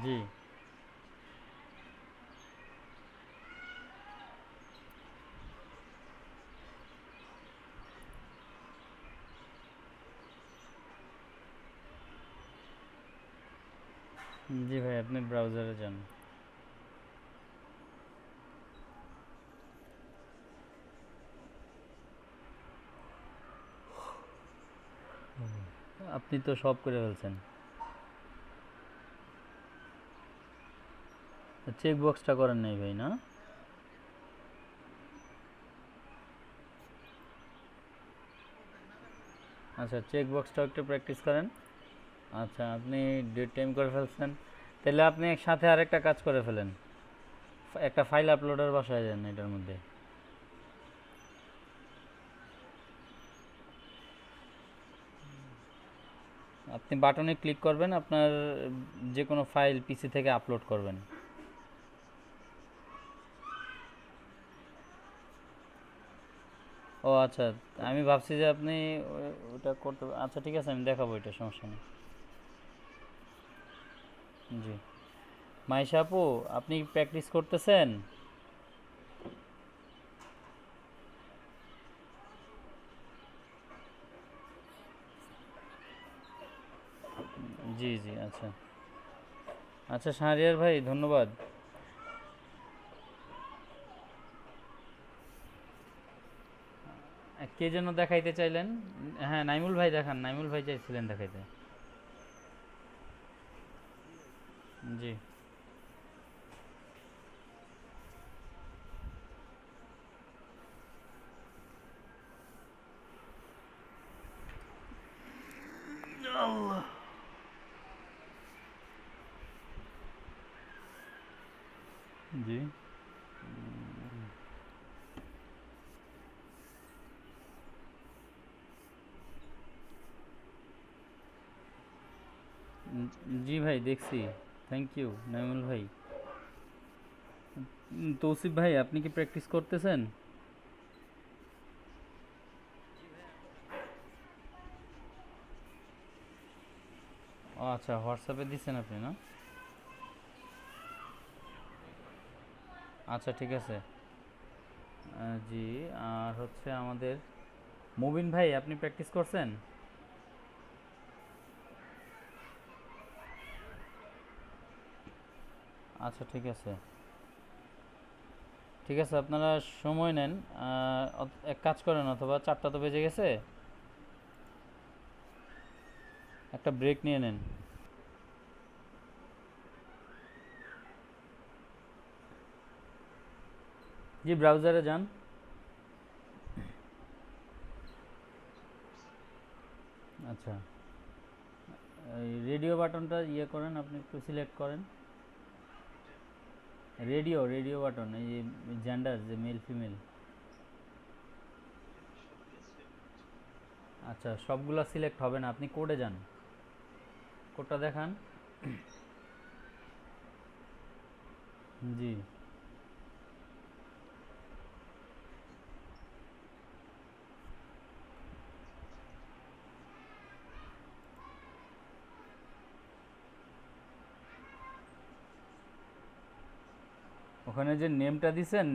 জি জি ভাই আপনি ব্রাউজারে যান। আপনি তো সব করে ফেলছেন। চেক বক্সটা করেন নাই ভাই না? আচ্ছা চেক বক্সটাও একটু প্র্যাকটিস করেন। আচ্ছা আপনি ডেট টাইম করে ফেলছেন, তাহলে আপনি একসাথে আরেকটা কাজ করে ফেলেন, একটা ফাইল আপলোডার বসায় যান এটার মধ্যে। আপনি বাটনে ক্লিক করবেন, আপনার যে কোনো ফাইল পিসি থেকে আপলোড করবেন। ও আচ্ছা, আমি ভাবছি যে আপনি ওটা করতে, আচ্ছা ঠিক আছে আমি দেখাবো, এটা সমস্যা নেই। জি মাইশা আপু, আপনি প্র্যাকটিস করতেছেন? জি জি আচ্ছা। আচ্ছা শাহরিয়ার ভাই ধন্যবাদ। কে যেন দেখাইতে চাইলেন? হ্যাঁ নাইমুল ভাই দেখান, নাইমুল ভাই চাইছিলেন দেখাইতে। জি জি জি ভাই দেখছি, থ্যাংক ইউ নাইমুল ভাই। তৌসিফ ভাই আপনি কি প্র্যাকটিস করতেছেন? ও আচ্ছা হোয়াটসঅ্যাপে দিচ্ছেন আপনি না? আচ্ছা ঠিক আছে। জি আর হচ্ছে আমাদের মুবিন ভাই আপনি প্র্যাকটিস করছেন? আচ্ছা ঠিক আছে, ঠিক আছে আপনারা সময় নেন। এক কাজ করেন, অথবা 4টা তো বেজে গেছে, একটা ব্রেক নিয়ে নেন। জি ব্রাউজারে যান। আচ্ছা এই রেডিও বাটনটা ইয়ে করেন, আপনি একটু সিলেক্ট করেন। রেডিও রেডিও বাটন, এই যে জেন্ডার, যে মেল ফিমেল। আচ্ছা, সবগুলা সিলেক্ট হবে না, আপনি কোডে যান, কোডটা দেখান। জি, ওখানে যে নেমটা দিছেন,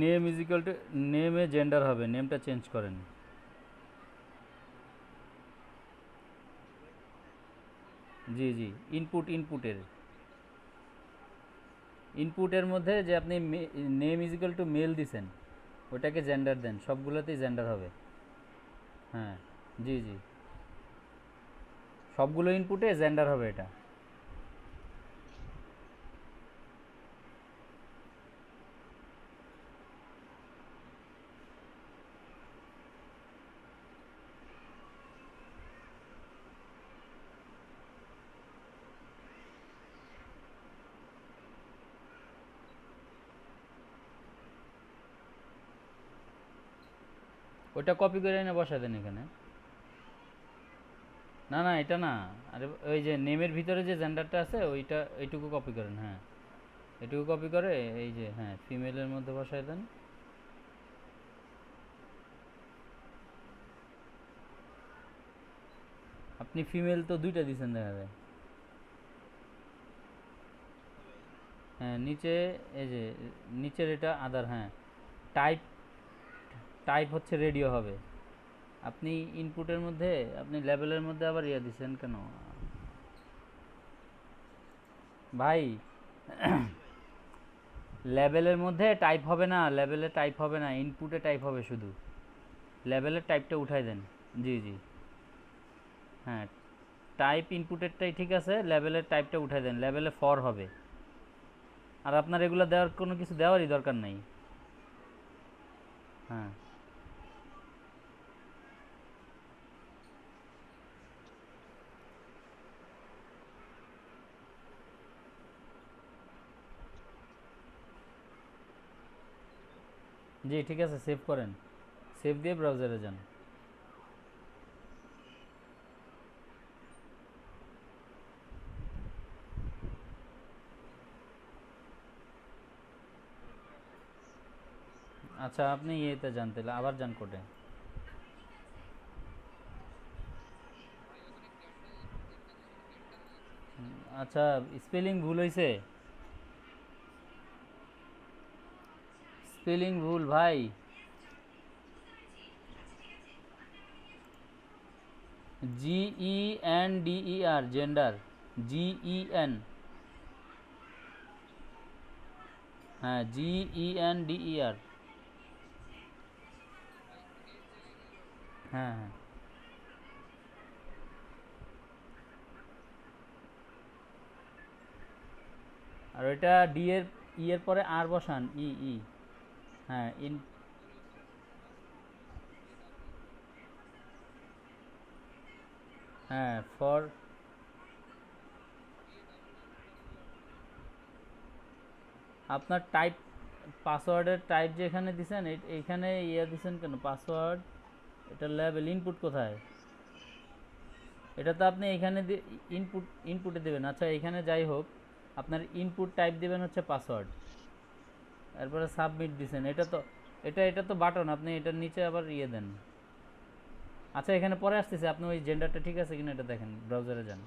নেম ইজ ইকুয়াল টু, নেমে জেন্ডার হবে, নেমটা চেঞ্জ করেন। জি জি, ইনপুটের মধ্যে যে আপনি name is equal to mail দিছেন, ওটাকে জেন্ডার দেন, সবগুলোতেই জেন্ডার হবে। হ্যাঁ, জি জি, সবগুলো ইনপুটে জেন্ডার হবে এটা। ওইটা কপি করে এনে বসা দেন এখানে। না না, এটা না, আরে ওই যে নেমের ভিতরে যে জেন্ডারটা আছে ওইটা, এইটুকু কপি করেন। হ্যাঁ, এটুকু কপি করে এই যে, হ্যাঁ, ফিমেলের মধ্যে বসায় দেন। আপনি ফিমেল তো দুইটা দিছেন দেখা যায়। হ্যাঁ, নিচে এই যে নিচের এটা আদার, হ্যাঁ, টাইপ, টাইপ হচ্ছে রেডিও হবে। আপনি ইনপুটের মধ্যে, আপনি লেভেলের মধ্যে আবার ইয়ে দিছেন কেন ভাই? লেভেলের মধ্যে টাইপ হবে না, লেভেলে টাইপ হবে না, ইনপুটে টাইপ হবে শুধু। লেভেলের টাইপটা উঠাই দেন। জি জি, হ্যাঁ, টাইপ ইনপুটেরটাই ঠিক আছে, লেভেলের টাইপটা উঠাই দেন, লেভেলে ফর হবে। আর আপনার এগুলো দেওয়ার কোনো কিছু দেওয়ারই দরকার নাই। হ্যাঁ, জি ঠিক আছে, সেভ করেন, সেভ দিয়ে ব্রাউজারে যান। আচ্ছা, আপনি ইয়েতে যান তাহলে, আবার যান কোডে। আচ্ছা, স্পেলিং ভুল হয়েছে, স্পেলিং ভুল ভাই। GENDER, জেন্ডার, GEN, হ্যাঁ, GENDER, হ্যাঁ হ্যাঁ। আর ওইটা ডি এর, ই এর পরে আর বসান, ই ই, হ্যাঁ, হ্যাঁ, ফর, আপনার টাইপ, পাসওয়ার্ডের টাইপ যেখানে দিছেন, এইখানে ইয়ে দিছেন কেন পাসওয়ার্ড? এটা লেভেল, ইনপুট কোথায়? এটা তো আপনি এখানে ইনপুটে দেবেন। আচ্ছা, এখানে যাই হোক, আপনার ইনপুট টাইপ দিবেন হচ্ছে পাসওয়ার্ড, এরপরে সাবমিট দিছেন, এটা তো, এটা তো বাটন, আপনি এটার নিচে আবার ইয়ে দেন। আচ্ছা, এখানে পরে আসতেছে, আপনি ওই জেন্ডারটা ঠিক আছে কিনা এটা দেখেন, ব্রাউজারে যান।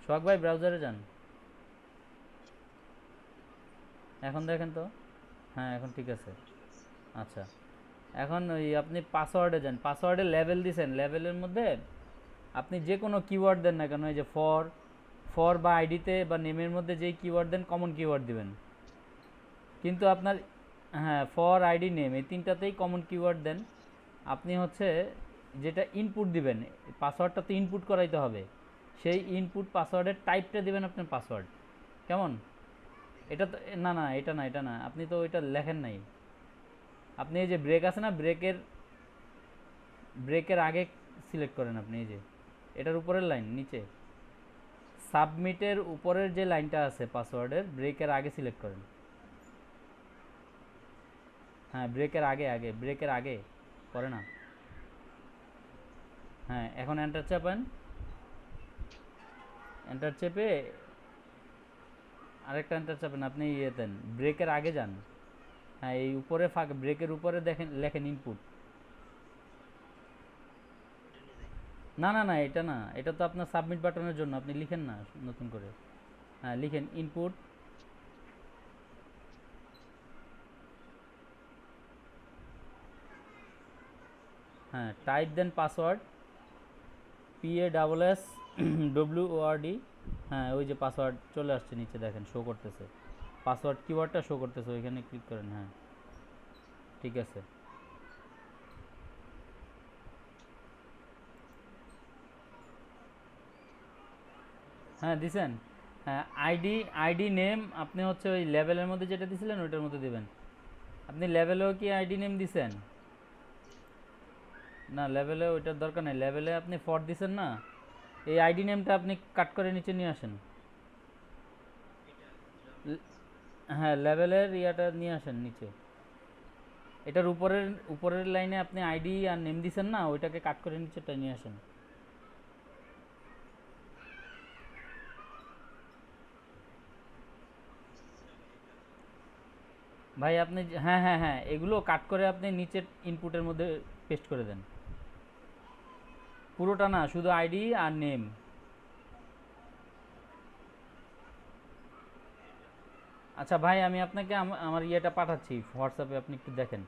সোহাগ ভাই, ব্রাউজারে যান, এখন দেখেন তো। হ্যাঁ, এখন ঠিক আছে। আচ্ছা, এখন ওই আপনি পাসওয়ার্ডে যান, পাসওয়ার্ডে লেভেল দিছেন, লেভেলের মধ্যে আপনি যে কোনো কিওয়ার্ড দেন না কেন, এই যে ফর, ফর বা আইডিতে বা নেমের মধ্যে যেই কিওয়ার্ড দেন, কমন কিওয়ার্ড দিবেন। কিন্তু আপনার, হ্যাঁ, ফর আইডি নেম এই তিনটাতেই কমন কিওয়ার্ড দেন। আপনি হচ্ছে যেটা ইনপুট দিবেন, পাসওয়ার্ডটা তো ইনপুট করাইতে হবে, সেই ইনপুট পাসওয়ার্ডের টাইপটা দিবেন আপনার পাসওয়ার্ড। কেমন? এটা তো, না না, এটা না, এটা না, আপনি তো ওইটা লেখেন নাই। আপনি এই যে ব্রেক আছে না, ব্রেকের, ব্রেকের আগে সিলেক্ট করেন আপনি, এই যে এটার উপরের লাইন নিচে, সাবমিটের উপরের যে লাইনটা আছে পাসওয়ার্ডের, ব্রেকের আগে সিলেক্ট করেন। হ্যাঁ ব্রেকের আগে আগে ব্রেকের আগে করে না। হ্যাঁ এখন এন্টার চাপেন, এন্টার চেপে আরেকটা এন্টার চাপেন, আপনি ইয়ে দেন ব্রেকের আগে যান। হ্যাঁ এই উপরে ফাঁক ব্রেকের উপরে দেখেন লেখেন ইনপুট। না না না এটা না, এটা তো আপনার সাবমিট বাটনের জন্য, আপনি লিখেন না নতুন করে। হ্যাঁ লিখেন ইনপুট, হ্যাঁ টাইপ দেন পাসওয়ার্ড, PASSWORD। হ্যাঁ ওই যে পাসওয়ার্ড চলে আসছে নিচে দেখেন শো করতেছে, পাসওয়ার্ড কিওয়ার্ডটা শো করতেছে, ওইখানে ক্লিক করেন। হ্যাঁ ঠিক আছে। হ্যাঁ দিছেন। হ্যাঁ আইডি, আইডি নেম আপনি হচ্ছে ওই লেভেলের মধ্যে যেটা দিছিলেন ওইটার মধ্যে দিবেন। আপনি লেভেলেও কি আইডি নেম দিছেন? না লেভেলে ওইটার দরকার নেই, লেভেলে আপনি ফর দিছেন না, এই আইডি নেমটা আপনি কাট করে নিচে নিয়ে আসেন। হ্যাঁ লেভেলের ইয়াটা নিয়ে আসেন নিচে, এটার উপরের উপরের লাইনে আপনি আইডি আর নেম দিছেন না, ওইটাকে কাট করে নিচেটা নিয়ে আসেন। ভাই আপনি হ্যাঁ হ্যাঁ হ্যাঁ এগুলো কাট করে আপনি নিচের ইনপুটের মধ্যে পেস্ট করে দেন, পুরোটা না শুধু আইডি আর নেম। আচ্ছা ভাই আমি আপনাকে আমার ইয়েটা পাঠাচ্ছি হোয়াটসঅ্যাপে, আপনি একটু দেখেন।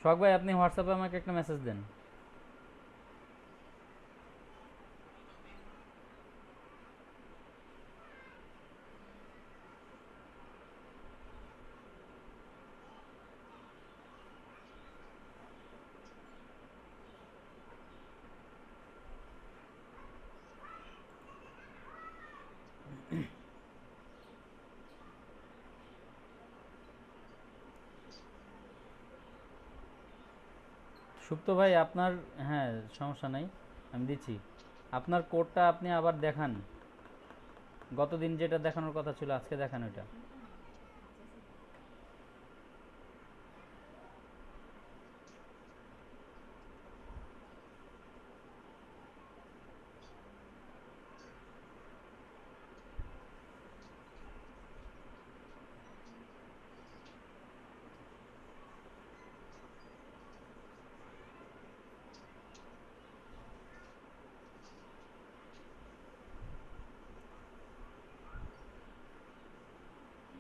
শখ ভাই আপনি হোয়াটসঅ্যাপে আমাকে একটা মেসেজ দেন। সুপ্ত ভাই আপনার, হ্যাঁ সমস্যা নাই আমি দিচ্ছি, আপনার কোডটা আপনি আবার দেখান, গতদিন যেটা দেখানোর কথা ছিল আজকে দেখান ওইটা।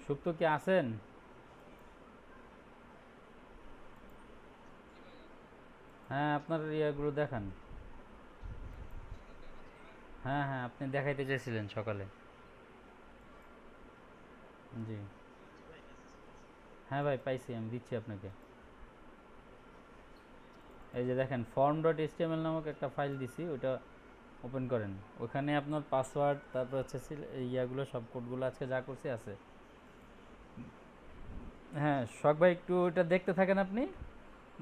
সুপ্ত কি আছেন? হ্যাঁ আপনার ইয়েগুলো দেখান। হ্যাঁ হ্যাঁ আপনি দেখাইতে চাইছিলেন সকালে। জি হ্যাঁ ভাই পাইছি, আমি দিচ্ছি আপনাকে। এই যে দেখেন form.html নামক একটা ফাইল দিছি, ওটা ওপেন করেন, ওখানে আপনার পাসওয়ার্ড তারপর হচ্ছে ইয়াগুলো সব কোডগুলো আজকে যা করছি আছে। হ্যাঁ শখ ভাই একটু ওটা দেখতে থাকেন, আপনি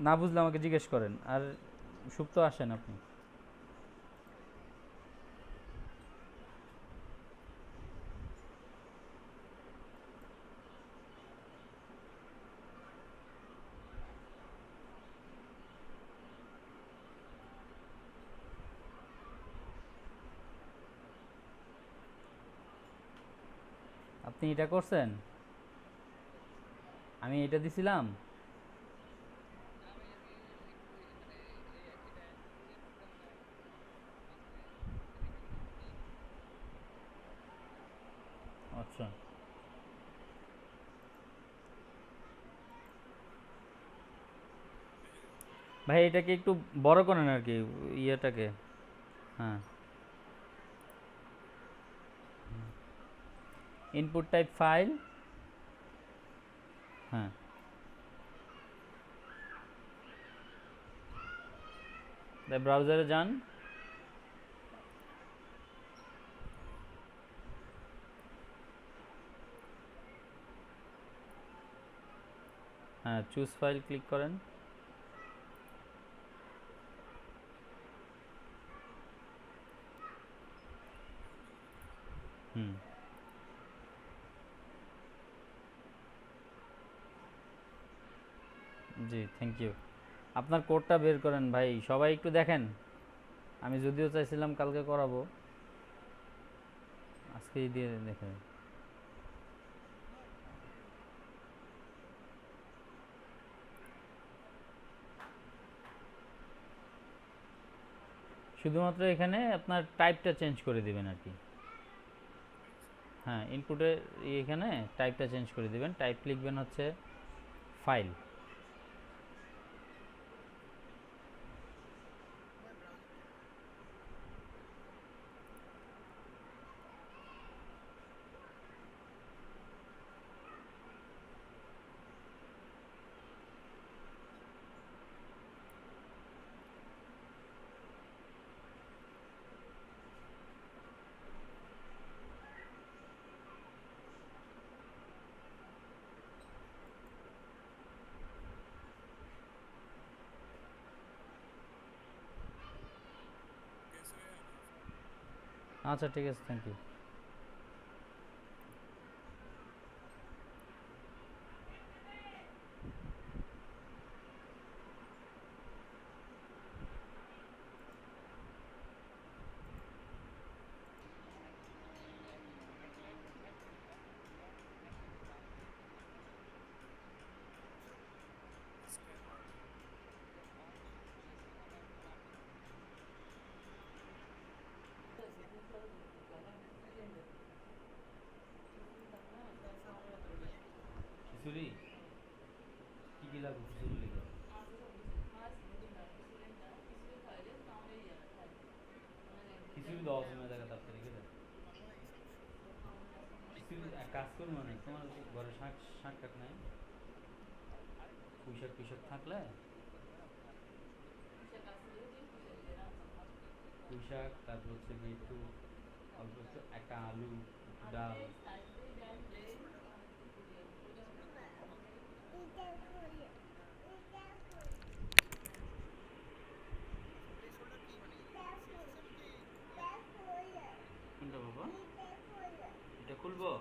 না বুঝলে আমাকে জিজ্ঞেস করেন, আর সুপ্ত আসেন আপনি। আপনি এটা করছেন, আমি এটা দিছিলাম। আচ্ছা ভাই এটাকে একটু বড় করেন আর কি, ইয়েটাকে। হ্যাঁ ইনপুট টাইপ ফাইল। হ্যাঁ ব্রাউজারে যান, হ্যাঁ চুজ ফাইল ক্লিক করেন। হুম জি, থ্যাংক ইউ। আপনার কোডটা বের করেন ভাই, সবাই একটু দেখেন। আমি যদিও চাইছিলাম কালকে করাবো, আজকেই দিয়ে দেখেন। শুধুমাত্র এখানে আপনার টাইপটা চেঞ্জ করে দিবেন আর কি। হ্যাঁ, ইনপুটে এখানে টাইপটা চেঞ্জ করে দিবেন। টাইপ লিখবেন হচ্ছে ফাইল। আচ্ছা ঠিক আছে, থ্যাংক ইউ। খিচুড়ি কি কি লাগবে খিচুড়ি লিখে? খিচুড়ি দাও তুমি জায়গা তাড়াতাড়ি করে। খিচুড়ি এক কাজ করুন, মানে তোমার যদি ঘরে শাক শাক টাক নাই, পুঁইশাক টুইশাক থাকলে পুঁইশাক, তারপর হচ্ছে গিয়ে একটু অল্প একটু একটা আলু, একটু ডাল। কোনটা বাবা? এটা খুলবো?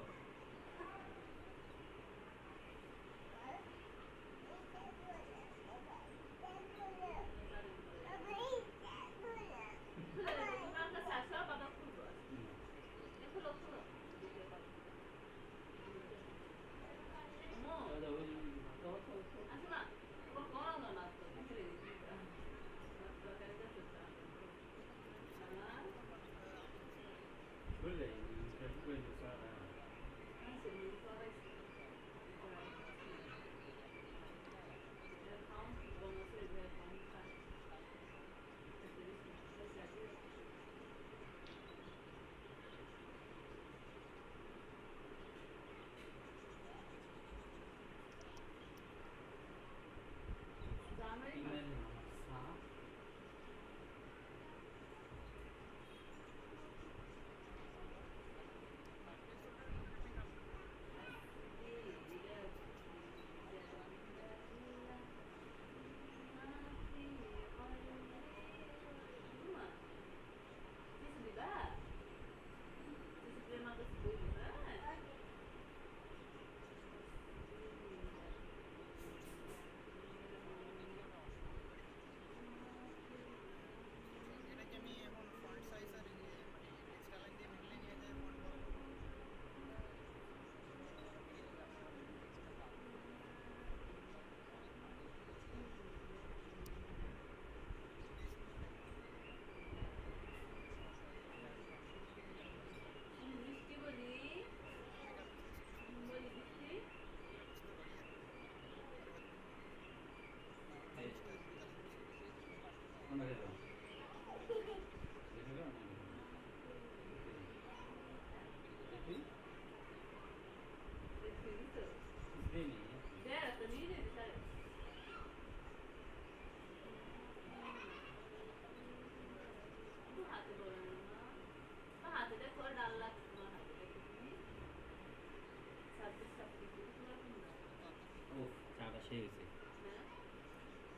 চাটা সেই গেছে,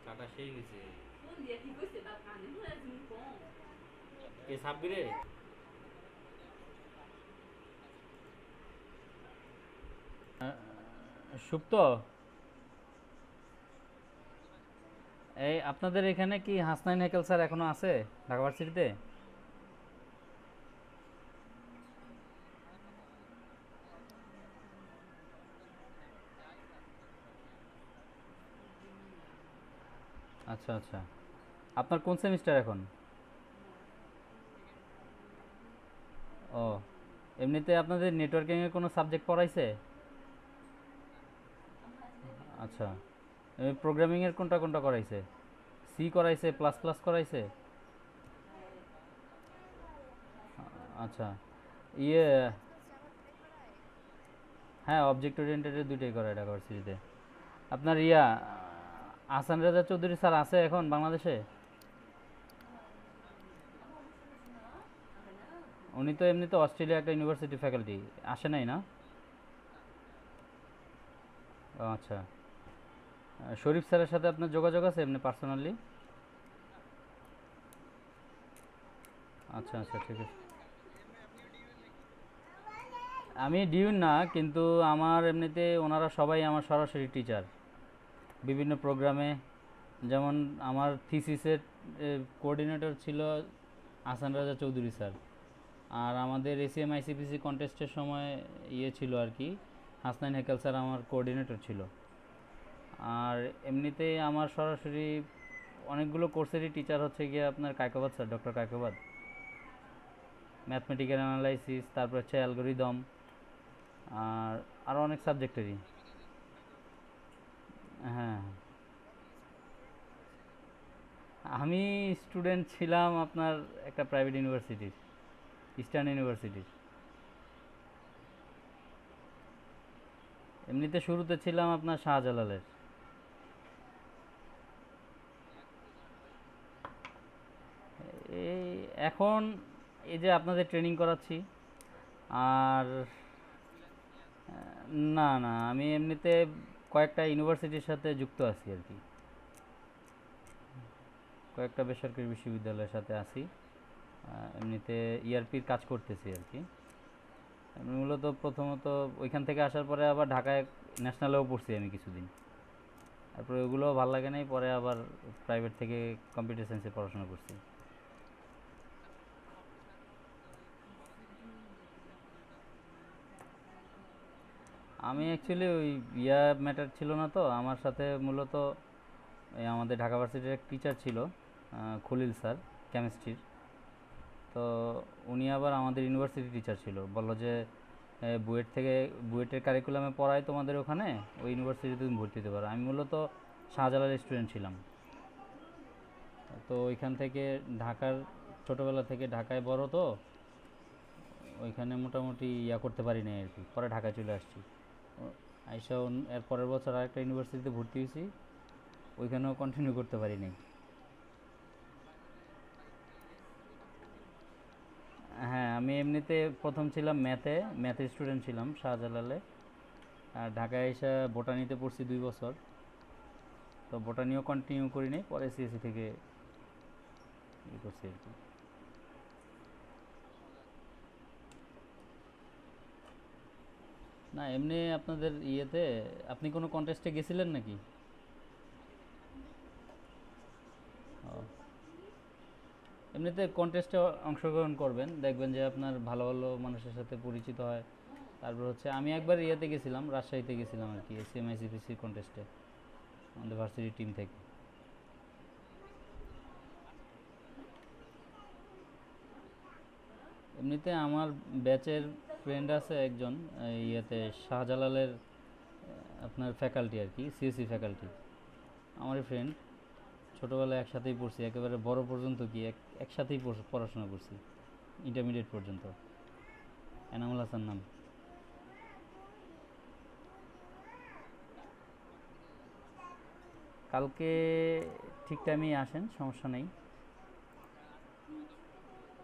চাটা সেই গেছে। কে সাব্বিরে? সুপ্ত, এই আপনাদের এখানে কি হাসনাইন হেকেল স্যার এখনো আছে ঢাকা ভার্সিটিতে? আচ্ছা আচ্ছা। আপনার কোন সেমিস্টার এখন? ও, এমনিতে আপনাদের নেটওয়ার্কিং এর কোনো সাবজেক্ট পড়াইছে? আচ্ছা, প্রোগ্রামিং এর কোনটা কোনটা করাইছে? সি করাইছে, প্লাস প্লাস করাইছে? আচ্ছা, ইয়ে, হ্যাঁ অবজেক্ট ওরিয়েন্টেডের দুইটাই করায় ঢাকা ভার্সিটিতে। আপনার আহসান রাজা চৌধুরী স্যার আছে এখন বাংলাদেশে? উনি তো এমনিতে অস্ট্রেলিয়া একটা ইউনিভার্সিটি ফ্যাকাল্টি, আসে নাই না? ও আচ্ছা। শরীফ স্যারের সাথে আপনার যোগাযোগ আছে এমনি পার্সোনালি? আচ্ছা আচ্ছা, ঠিক আছে। আমি ডিউন না, কিন্তু আমার এমনিতে ওনারা সবাই আমার সরাসরি টিচার বিভিন্ন প্রোগ্রামে। যেমন আমার থিসিসের কোঅর্ডিনেটর ছিল আহসান রাজা চৌধুরী স্যার। আর আমাদের এসিএম আইসিপিসি কন্টেস্টের সময় ছিল আর কি, হাসনাইন হেকেল স্যার আমার কোঅর্ডিনেটর ছিল। আর এমনিতে আমার সরাসরি অনেকগুলো কোর্সেরই টিচার হচ্ছে গিয়ে আপনার Kaykobad sir, doctor Kaykobad. Mathematical analysis, তারপর হচ্ছে অ্যালগোরিদম, আর আরও অনেক সাবজেক্টেরই। হ্যাঁ, আমি স্টুডেন্ট ছিলাম আপনার একটা প্রাইভেট ইউনিভার্সিটির, ইস্টার্ন ইউনিভার্সিটির। এমনিতে শুরুতে ছিলাম আপনার শাহজালালের। এই এখন এই যে আপনাদের ট্রেনিং করাচ্ছি। আর না না, আমি এমনিতে কয়েকটা ইউনিভার্সিটির সাথে যুক্ত আছি আর কি, কয়েকটা বেসরকারি বিশ্ববিদ্যালয়ের সাথে আছি। এমনিতে ইআরপির কাজ করতেছি আর কি। আমি মূলত প্রথমত ওইখান থেকে আসার পরে আবার ঢাকায় ন্যাশনালেও পড়ছি আমি কিছুদিন। তারপরে ওইগুলোও ভালো লাগে নাই, পরে আবার প্রাইভেট থেকে কম্পিউটার সায়েন্সে পড়াশোনা করছি। আমি অ্যাকচুয়ালি ওই ম্যাটার ছিল না তো আমার সাথে। মূলত এই আমাদের ঢাকা ভার্সিটির এক টিচার ছিল, খলিল স্যার, কেমিস্ট্রির। তো উনি আবার আমাদের ইউনিভার্সিটি টিচার ছিল, বললো যে বুয়েটের কারিকুলামে পড়ায় তোমাদের ওখানে, ওই ইউনিভার্সিটিতে তুমি ভর্তি হতে পারো। আমি মূলত শাহজালালের স্টুডেন্ট ছিলাম। তো ওইখান থেকে ঢাকার, ছোটোবেলা থেকে ঢাকায় বড় তো, ওইখানে মোটামুটি করতে পারি নাই আর কি, পরে ঢাকায় চলে আসছি। আইসা এর পরের বছর আরেকটা ইউনিভার্সিটিতে ভর্তি হয়েছি, ওইখানেও কন্টিনিউ করতে পারি নাই। হ্যাঁ, আমি এমনিতে প্রথম ছিলাম ম্যাথের স্টুডেন্ট ছিলাম শাহজালালে। আর ঢাকায় এসে বোটানিতে পড়ছি 2 বছর। তো বোটানিও কন্টিনিউ করি নাই, পরে সিএসসি থেকে করছি আর কি। না এমনি আপনাদের আপনি কোনো কন্টেস্টে গেছিলেন নাকি? ও, এমনিতে কন্টেস্টে অংশগ্রহণ করবেন, দেখবেন যে আপনার ভালো ভালো মানুষের সাথে পরিচিত হয়। তারপর হচ্ছে আমি একবার গেছিলাম, রাজশাহীতে গেছিলাম আর কি, এসএমআইসিপিসি কন্টেস্টে আমাদের ভার্সিটি টিম থেকে। এমনিতে আমার ব্যাচের ফ্রেন্ড আছে একজন, শাহজালালের আপনার ফ্যাকাল্টি আর কি, সিএসসি ফ্যাকাল্টি, আমারই ফ্রেন্ড। ছোটোবেলায় একসাথেই পড়ছি, একেবারে বড় পর্যন্ত কি একসাথেই পড়াশোনা করছি, ইন্টারমিডিয়েট পর্যন্ত। এনামুল হাসান নাম। কালকে ঠিক টাইমেই আসেন, সমস্যা নেই।